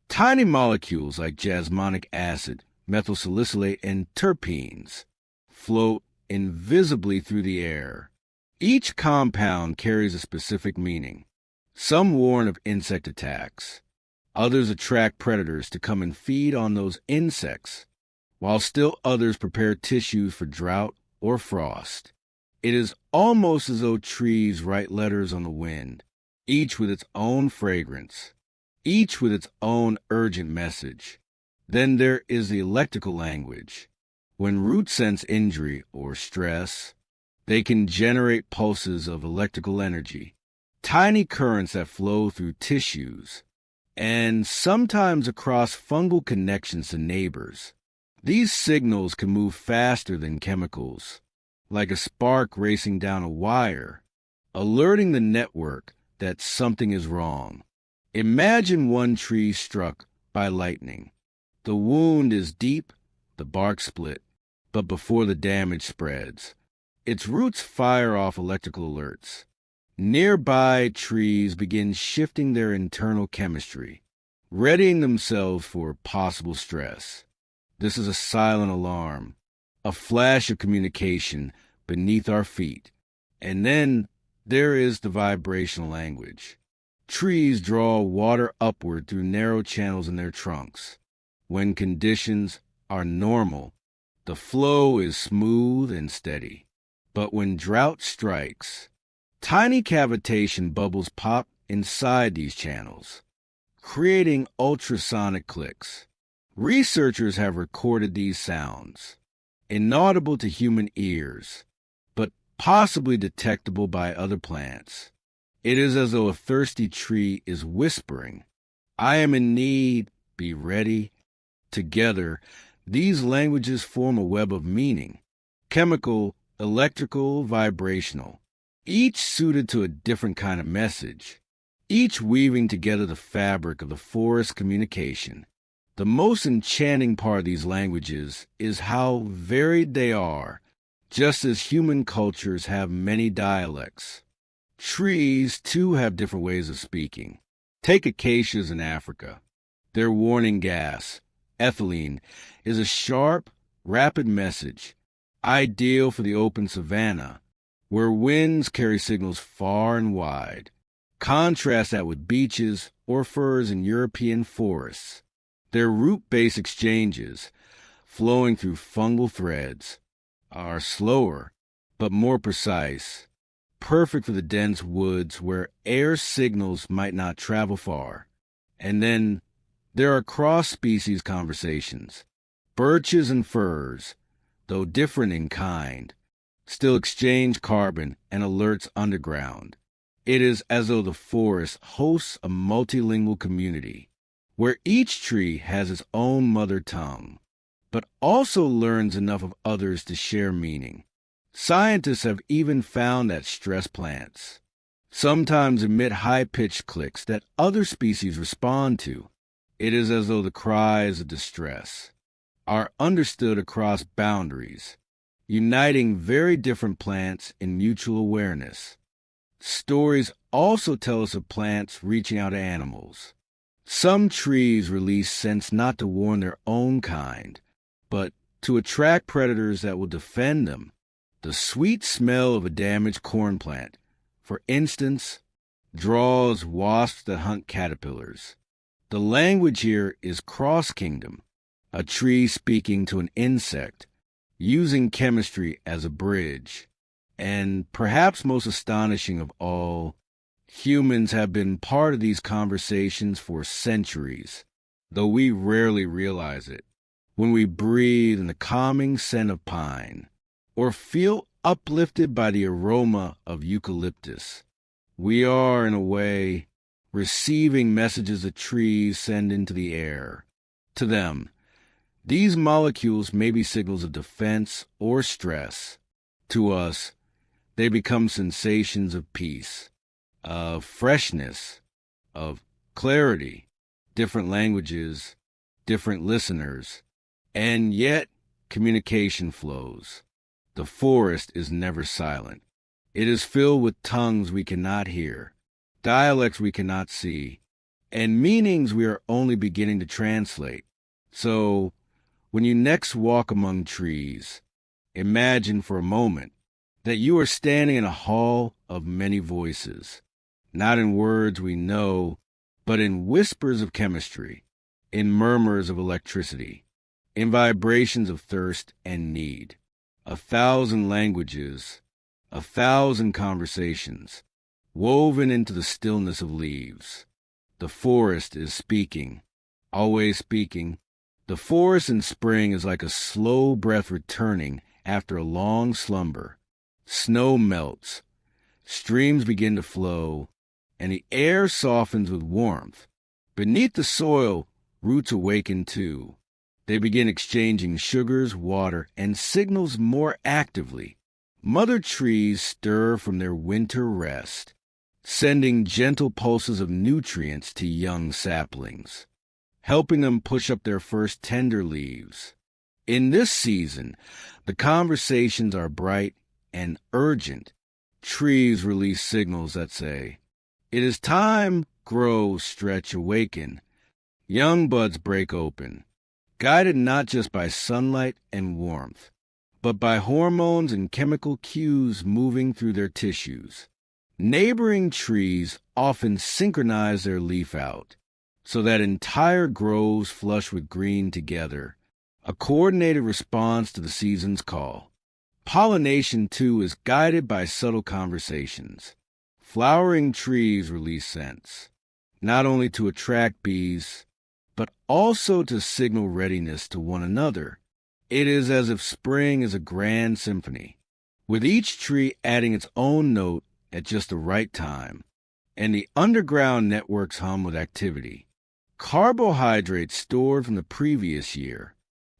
tiny molecules like jasmonic acid, methyl salicylate, and terpenes, float invisibly through the air. Each compound carries a specific meaning. Some warn of insect attacks. Others attract predators to come and feed on those insects, while still others prepare tissues for drought or frost. It is almost as though trees write letters on the wind, each with its own fragrance, each with its own urgent message. Then there is the electrical language. When roots sense injury or stress, they can generate pulses of electrical energy, tiny currents that flow through tissues, and sometimes across fungal connections to neighbors. These signals can move faster than chemicals, like a spark racing down a wire, alerting the network that something is wrong. Imagine one tree struck by lightning. The wound is deep, the bark split, but before the damage spreads, its roots fire off electrical alerts. Nearby trees begin shifting their internal chemistry, readying themselves for possible stress. This is a silent alarm, a flash of communication beneath our feet. And then there is the vibrational language. Trees draw water upward through narrow channels in their trunks. When conditions are normal, the flow is smooth and steady. But when drought strikes, tiny cavitation bubbles pop inside these channels, creating ultrasonic clicks. Researchers have recorded these sounds, inaudible to human ears, but possibly detectable by other plants. It is as though a thirsty tree is whispering, "I am in need, be ready." Together, these languages form a web of meaning, chemical, electrical, vibrational, each suited to a different kind of message, each weaving together the fabric of the forest communication. The most enchanting part of these languages is how varied they are, just as human cultures have many dialects. Trees, too, have different ways of speaking. Take acacias in Africa. Their warning gas, ethylene, is a sharp, rapid message, ideal for the open savanna, where winds carry signals far and wide. Contrast that with beeches or firs in European forests. Their root-based exchanges, flowing through fungal threads, are slower but more precise, perfect for the dense woods where air signals might not travel far. And then there are cross-species conversations. Birches and firs, though different in kind, still exchange carbon and alerts underground. It is as though the forest hosts a multilingual community, where each tree has its own mother tongue, but also learns enough of others to share meaning. Scientists have even found that stress plants sometimes emit high-pitched clicks that other species respond to. It is as though the cries of distress are understood across boundaries, uniting very different plants in mutual awareness. Stories also tell us of plants reaching out to animals. Some trees release scents not to warn their own kind, but to attract predators that will defend them. The sweet smell of a damaged corn plant, for instance, draws wasps that hunt caterpillars. The language here is cross-kingdom, a tree speaking to an insect, using chemistry as a bridge. And perhaps most astonishing of all, humans have been part of these conversations for centuries, though we rarely realize it. When we breathe in the calming scent of pine, or feel uplifted by the aroma of eucalyptus, we are, in a way, receiving messages the trees send into the air. To them, these molecules may be signals of defense or stress. To us, they become sensations of peace, of freshness, of clarity, different languages, different listeners, and yet communication flows. The forest is never silent. It is filled with tongues we cannot hear, dialects we cannot see, and meanings we are only beginning to translate. So, when you next walk among trees, imagine for a moment that you are standing in a hall of many voices, not in words we know, but in whispers of chemistry, in murmurs of electricity, in vibrations of thirst and need. 1,000 languages, 1,000 conversations, woven into the stillness of leaves. The forest is speaking, always speaking. The forest in spring is like a slow breath returning after a long slumber. Snow melts, streams begin to flow, and the air softens with warmth. Beneath the soil, roots awaken too. They begin exchanging sugars, water, and signals more actively. Mother trees stir from their winter rest, sending gentle pulses of nutrients to young saplings, helping them push up their first tender leaves. In this season, the conversations are bright and urgent. Trees release signals that say, "It is time, grow, stretch, awaken." Young buds break open, guided not just by sunlight and warmth, but by hormones and chemical cues moving through their tissues. Neighboring trees often synchronize their leaf out, so that entire groves flush with green together, a coordinated response to the season's call. Pollination, too, is guided by subtle conversations. Flowering trees release scents, not only to attract bees, but also to signal readiness to one another. It is as if spring is a grand symphony, with each tree adding its own note at just the right time, and the underground networks hum with activity. Carbohydrates stored from the previous year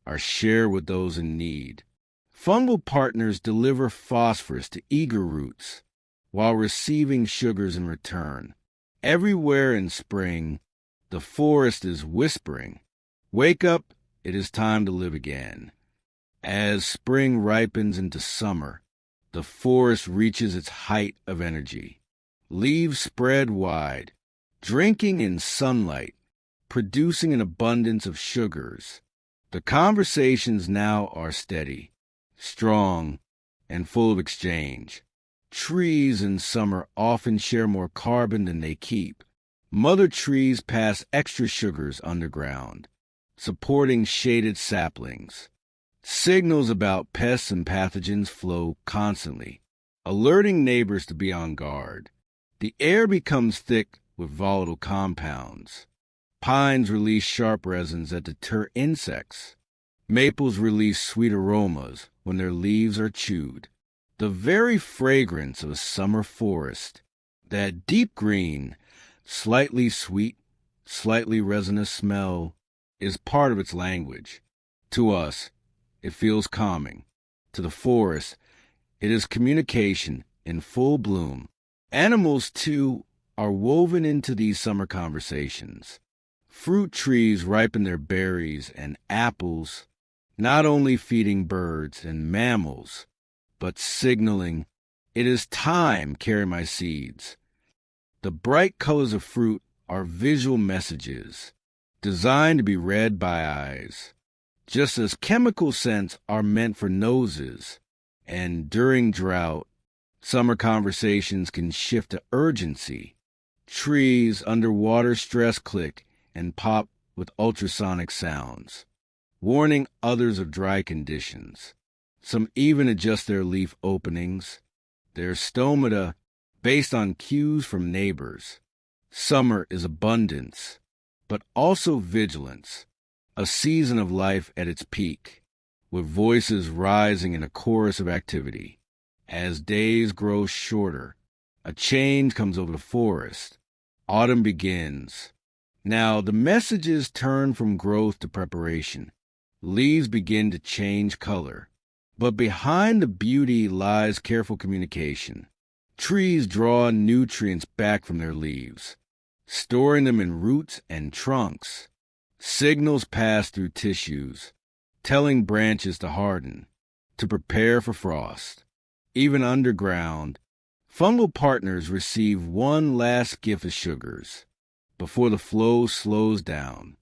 are shared with those in need. Fungal partners deliver phosphorus to eager roots, while receiving sugars in return. Everywhere in spring, the forest is whispering, "Wake up, it is time to live again." As spring ripens into summer, the forest reaches its height of energy. Leaves spread wide, drinking in sunlight, producing an abundance of sugars. The conversations now are steady, strong, and full of exchange. Trees in summer often share more carbon than they keep. Mother trees pass extra sugars underground, supporting shaded saplings. Signals about pests and pathogens flow constantly, alerting neighbors to be on guard. The air becomes thick with volatile compounds. Pines release sharp resins that deter insects. Maples release sweet aromas when their leaves are chewed. The very fragrance of a summer forest, that deep green, slightly sweet, slightly resinous smell, is part of its language. To us, it feels calming. To the forest, It is communication in full bloom. Animals, too, are woven into these summer conversations. Fruit trees ripen their berries and apples, not only feeding birds and mammals, but signaling, "It is time, carry my seeds." The bright colors of fruit are visual messages, designed to be read by eyes, just as chemical scents are meant for noses. And during drought, summer conversations can shift to urgency. Trees under water stress click and pop with ultrasonic sounds, warning others of dry conditions. Some even adjust their leaf openings, their stomata, based on cues from neighbors. Summer is abundance, but also vigilance, a season of life at its peak, with voices rising in a chorus of activity. As days grow shorter, a change comes over the forest. Autumn begins. Now the messages turn from growth to preparation. Leaves begin to change color. But behind the beauty lies careful communication. Trees draw nutrients back from their leaves, storing them in roots and trunks. Signals pass through tissues, telling branches to harden, to prepare for frost. Even underground, fungal partners receive one last gift of sugars before the flow slows down.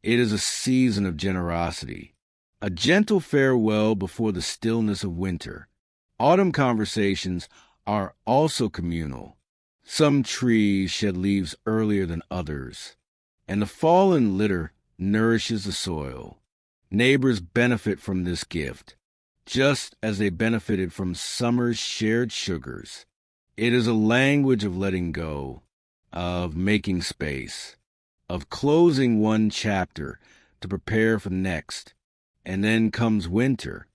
It is a season of generosity, a gentle farewell before the stillness of winter. Autumn conversations are also communal. Some trees shed leaves earlier than others, and the fallen litter nourishes the soil. Neighbors benefit from this gift, just as they benefited from summer's shared sugars. It is a language of letting go, of making space, of closing one chapter to prepare for the next. And then comes winter.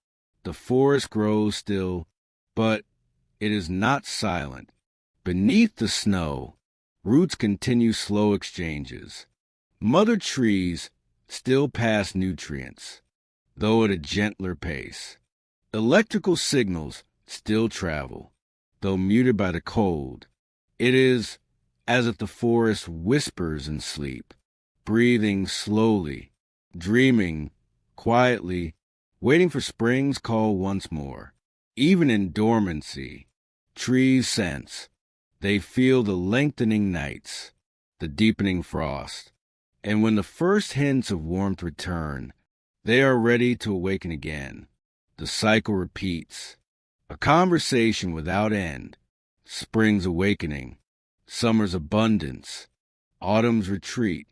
The forest grows still, but it is not silent. Beneath the snow, roots continue slow exchanges. Mother trees still pass nutrients, though at a gentler pace. Electrical signals still travel, though muted by the cold. It is as if the forest whispers in sleep, breathing slowly, dreaming quietly, waiting for spring's call once more. Even in dormancy, trees sense. They feel the lengthening nights, the deepening frost. And when the first hints of warmth return, they are ready to awaken again. The cycle repeats. A conversation without end. Spring's awakening, summer's abundance, autumn's retreat,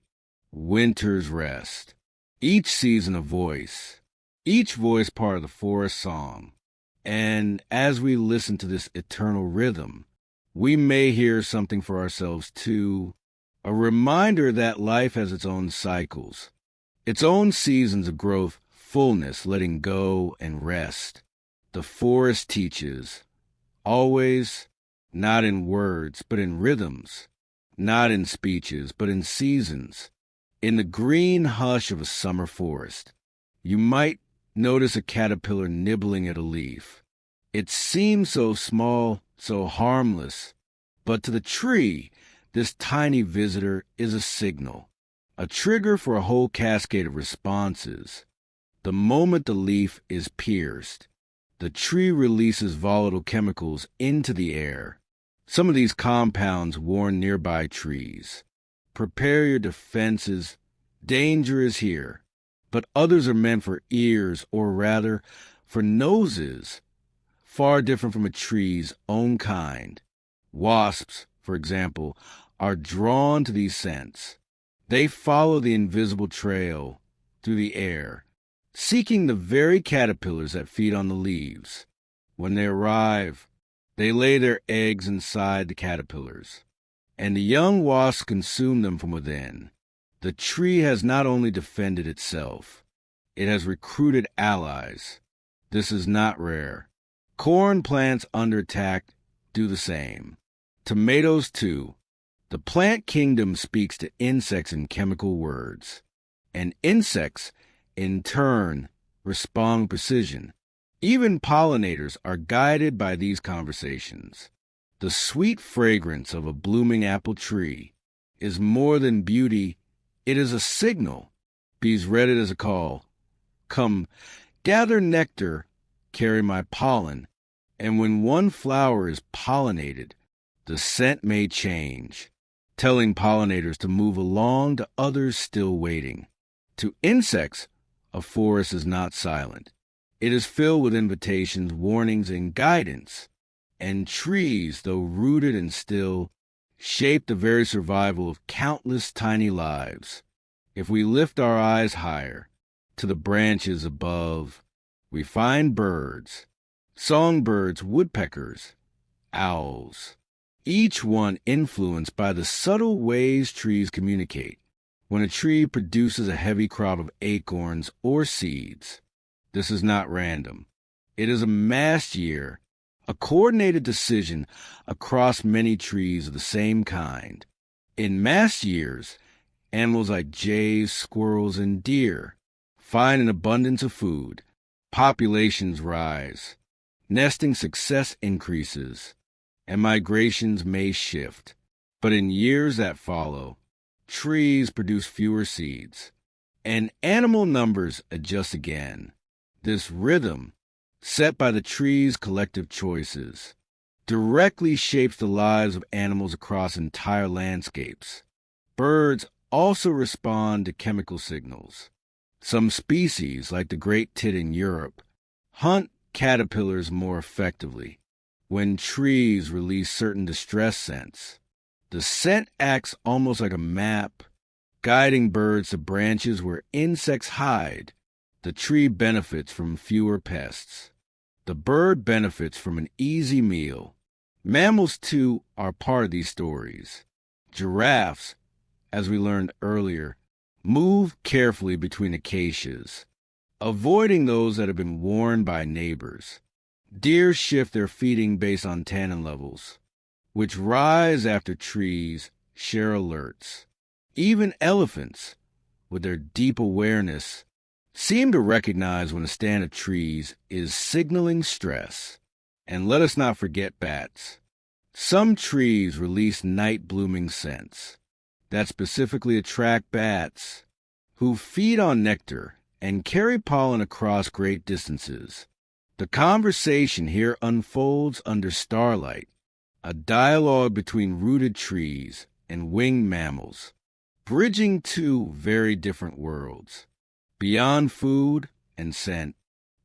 winter's rest. Each season a voice, each voice part of the forest song. And as we listen to this eternal rhythm, we may hear something for ourselves too, a reminder that life has its own cycles, its own seasons of growth, fullness, letting go, and rest. The forest teaches, always, not in words, but in rhythms, not in speeches, but in seasons. In the green hush of a summer forest, you might notice a caterpillar nibbling at a leaf. It seems so small, so harmless, but to the tree, this tiny visitor is a signal, a trigger for a whole cascade of responses. The moment the leaf is pierced, the tree releases volatile chemicals into the air. Some of these compounds warn nearby trees. Prepare your defenses. Danger is here. But others are meant for ears, or rather, for noses, far different from a tree's own kind. Wasps, for example, are drawn to these scents. They follow the invisible trail through the air, seeking the very caterpillars that feed on the leaves. When they arrive, they lay their eggs inside the caterpillars, and the young wasps consume them from within. The tree has not only defended itself, it has recruited allies. This is not rare. Corn plants under attack do the same. Tomatoes, too. The plant kingdom speaks to insects in chemical words, and insects, in turn, respond with precision. Even pollinators are guided by these conversations. The sweet fragrance of a blooming apple tree is more than beauty, it is a signal. Bees read it as a call. Come, gather nectar, carry my pollen, and when one flower is pollinated, the scent may change, telling pollinators to move along to others still waiting. To insects, a forest is not silent. It is filled with invitations, warnings, and guidance. And trees, though rooted and still, shape the very survival of countless tiny lives. If we lift our eyes higher, to the branches above, we find birds, songbirds, woodpeckers, owls, each one influenced by the subtle ways trees communicate. When a tree produces a heavy crop of acorns or seeds, this is not random. It is a massed year, a coordinated decision across many trees of the same kind. In mass years, animals like jays, squirrels, and deer find an abundance of food. Populations rise, nesting success increases, and migrations may shift. But in years that follow, trees produce fewer seeds, and animal numbers adjust again. This rhythm, set by the tree's collective choices, directly shapes the lives of animals across entire landscapes. Birds also respond to chemical signals. Some species, like the great tit in Europe, hunt caterpillars more effectively. When trees release certain distress scents, the scent acts almost like a map, guiding birds to branches where insects hide. The tree benefits from fewer pests. The bird benefits from an easy meal. Mammals, too, are part of these stories. Giraffes, as we learned earlier, move carefully between acacias, avoiding those that have been worn by neighbors. Deer shift their feeding based on tannin levels, which rise after trees share alerts. Even elephants, with their deep awareness, seem to recognize when a stand of trees is signaling stress. And let us not forget bats. Some trees release night-blooming scents that specifically attract bats, who feed on nectar and carry pollen across great distances. The conversation here unfolds under starlight, a dialogue between rooted trees and winged mammals, bridging two very different worlds. Beyond food and scent,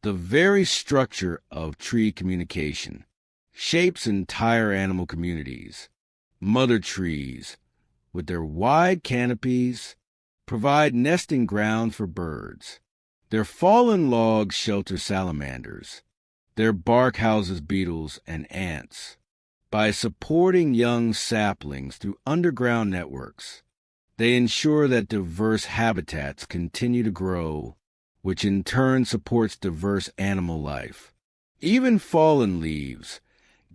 the very structure of tree communication shapes entire animal communities. Mother trees, with their wide canopies, provide nesting grounds for birds. Their fallen logs shelter salamanders. Their bark houses beetles and ants. By supporting young saplings through underground networks, they ensure that diverse habitats continue to grow, which in turn supports diverse animal life. Even fallen leaves,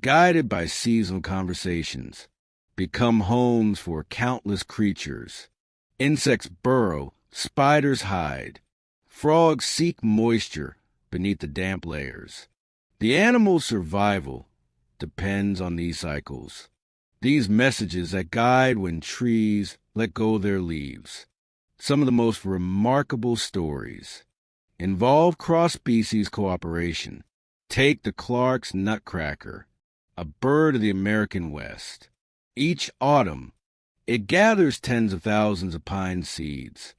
guided by seasonal conversations, become homes for countless creatures. Insects burrow, spiders hide, frogs seek moisture beneath the damp layers. The animal's survival depends on these cycles, these messages that guide when trees let go their leaves. Some of the most remarkable stories involve cross-species cooperation. Take the Clark's nutcracker, a bird of the American West. Each autumn, it gathers tens of thousands of pine seeds,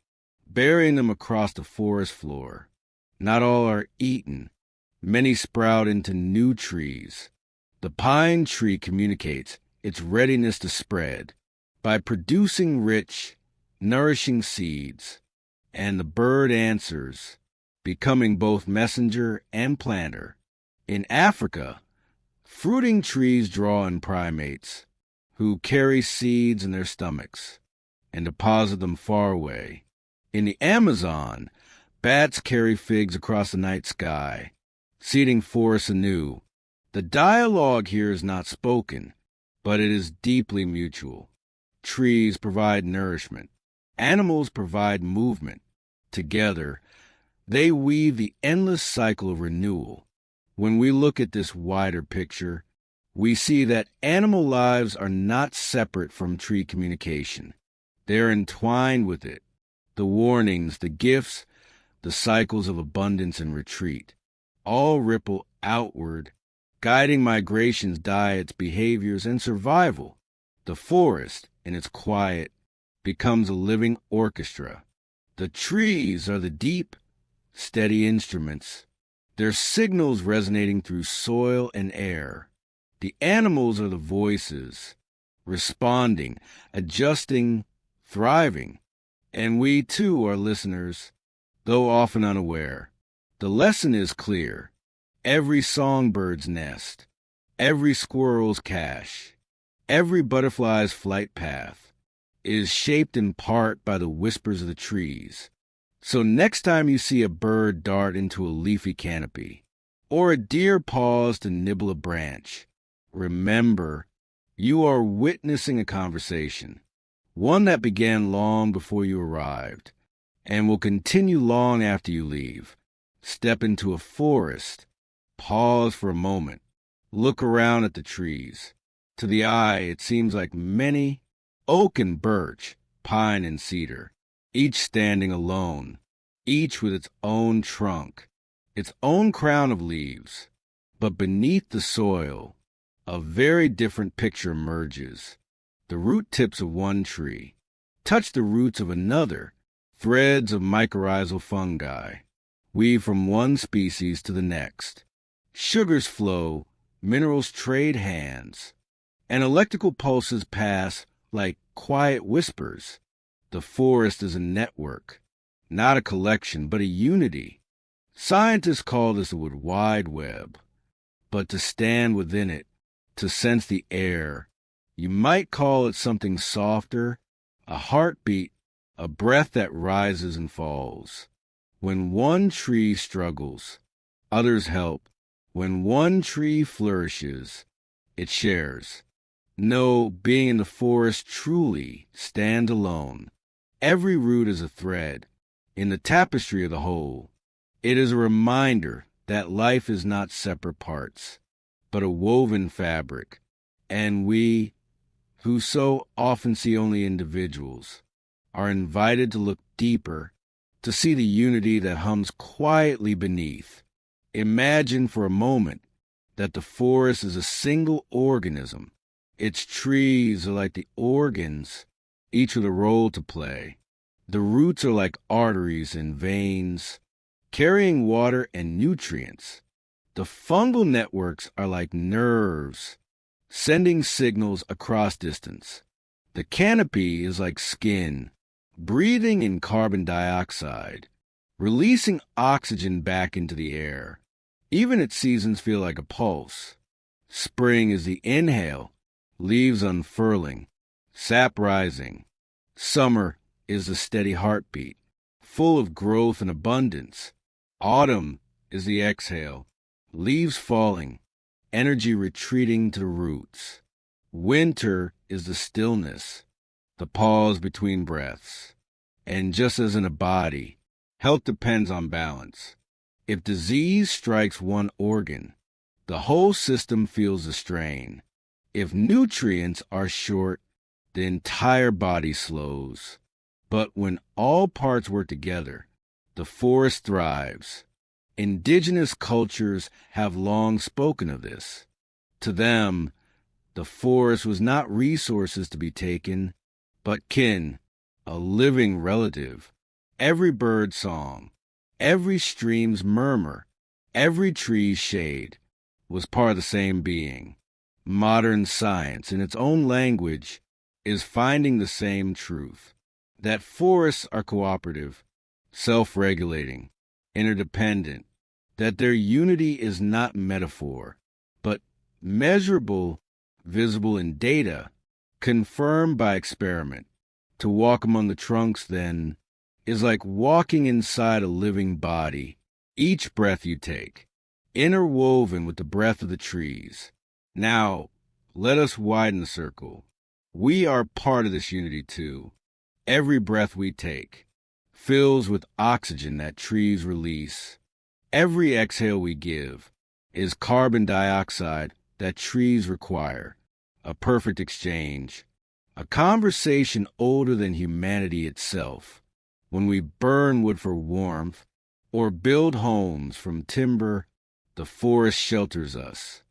burying them across the forest floor. Not all are eaten. Many sprout into new trees. The pine tree communicates its readiness to spread by producing rich, nourishing seeds, and the bird answers, becoming both messenger and planter. In Africa, fruiting trees draw in primates, who carry seeds in their stomachs and deposit them far away. In the Amazon, bats carry figs across the night sky, seeding forests anew. The dialogue here is not spoken, but it is deeply mutual. Trees provide nourishment. Animals provide movement. Together, they weave the endless cycle of renewal. When we look at this wider picture, we see that animal lives are not separate from tree communication. They're entwined with it. The warnings, the gifts, the cycles of abundance and retreat, all ripple outward, guiding migrations, diets, behaviors, and survival. The forest, in its quiet, becomes a living orchestra. The trees are the deep, steady instruments, their signals resonating through soil and air. The animals are the voices, responding, adjusting, thriving. And we, too, are listeners, though often unaware. The lesson is clear. Every songbird's nest, every squirrel's cache, every butterfly's flight path is shaped in part by the whispers of the trees. So next time you see a bird dart into a leafy canopy, or a deer pause to nibble a branch, remember, you are witnessing a conversation, one that began long before you arrived, and will continue long after you leave. Step into a forest, pause for a moment, look around at the trees. To the eye, it seems like many, oak and birch, pine and cedar, each standing alone, each with its own trunk, its own crown of leaves. But beneath the soil, a very different picture emerges. The root tips of one tree touch the roots of another. Threads of mycorrhizal fungi weave from one species to the next. Sugars flow, minerals trade hands, and electrical pulses pass like quiet whispers. The forest is a network, not a collection, but a unity. Scientists call this a wide web, but to stand within it, to sense the air, you might call it something softer, a heartbeat, a breath that rises and falls. When one tree struggles, others help. When one tree flourishes, it shares. No, being in the forest truly stand alone. Every root is a thread in the tapestry of the whole. It is a reminder that life is not separate parts, but a woven fabric, and we, who so often see only individuals, are invited to look deeper, to see the unity that hums quietly beneath. Imagine for a moment that the forest is a single organism. Its trees are like the organs, each with a role to play. The roots are like arteries and veins, carrying water and nutrients. The fungal networks are like nerves, sending signals across distance. The canopy is like skin, breathing in carbon dioxide, releasing oxygen back into the air. Even its seasons feel like a pulse. Spring is the inhale, leaves unfurling, sap rising. Summer is the steady heartbeat, full of growth and abundance. Autumn is the exhale, leaves falling, energy retreating to the roots. Winter is the stillness, the pause between breaths. And just as in a body, health depends on balance. If disease strikes one organ, the whole system feels the strain. If nutrients are short, the entire body slows. But when all parts work together, the forest thrives. Indigenous cultures have long spoken of this. To them, the forest was not resources to be taken, but kin, a living relative. Every bird's song, every stream's murmur, every tree's shade was part of the same being. Modern science, in its own language, is finding the same truth, that forests are cooperative, self-regulating, interdependent, that their unity is not metaphor, but measurable, visible in data, confirmed by experiment. To walk among the trunks, then, is like walking inside a living body. Each breath you take, interwoven with the breath of the trees. Now, let us widen the circle. We are part of this unity too. Every breath we take fills with oxygen that trees release. Every exhale we give is carbon dioxide that trees require, a perfect exchange, a conversation older than humanity itself. When we burn wood for warmth or build homes from timber, the forest shelters us.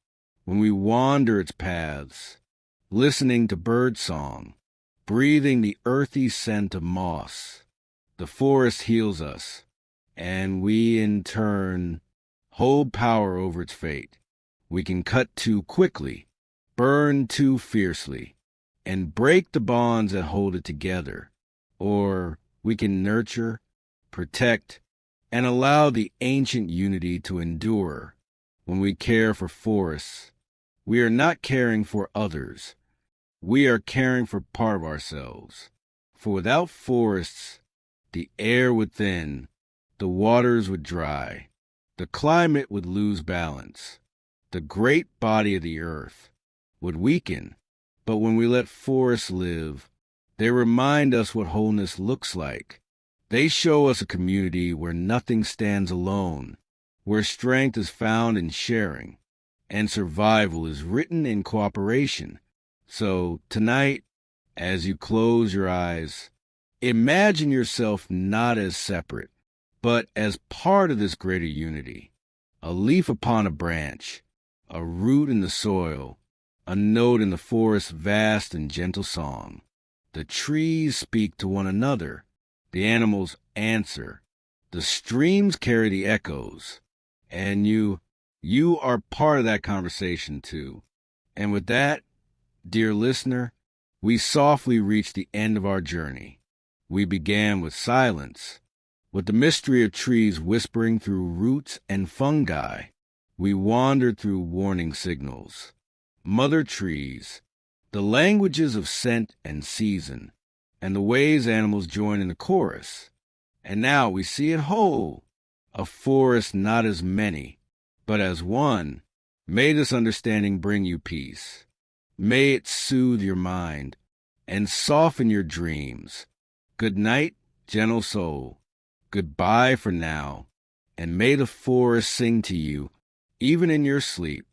When we wander its paths, listening to birdsong, breathing the earthy scent of moss, the forest heals us, and we in turn hold power over its fate. We can cut too quickly, burn too fiercely, and break the bonds that hold it together. Or we can nurture, protect, and allow the ancient unity to endure. When we care for forests, we are not caring for others. We are caring for part of ourselves. For without forests, the air would thin, the waters would dry, the climate would lose balance, the great body of the earth would weaken. But when we let forests live, they remind us what wholeness looks like. They show us a community where nothing stands alone, where strength is found in sharing, and survival is written in cooperation. So tonight, as you close your eyes, imagine yourself not as separate, but as part of this greater unity. A leaf upon a branch, a root in the soil, a note in the forest's vast and gentle song. The trees speak to one another, the animals answer, the streams carry the echoes, and you are part of that conversation too. And with that, dear listener, we softly reach the end of our journey. We began with silence, with the mystery of trees whispering through roots and fungi. We wandered through warning signals, mother trees, the languages of scent and season, and the ways animals join in the chorus. And now we see it whole, a forest not as many, but as one. May this understanding bring you peace. May it soothe your mind and soften your dreams. Good night, gentle soul. Goodbye for now, and may the forest sing to you, even in your sleep.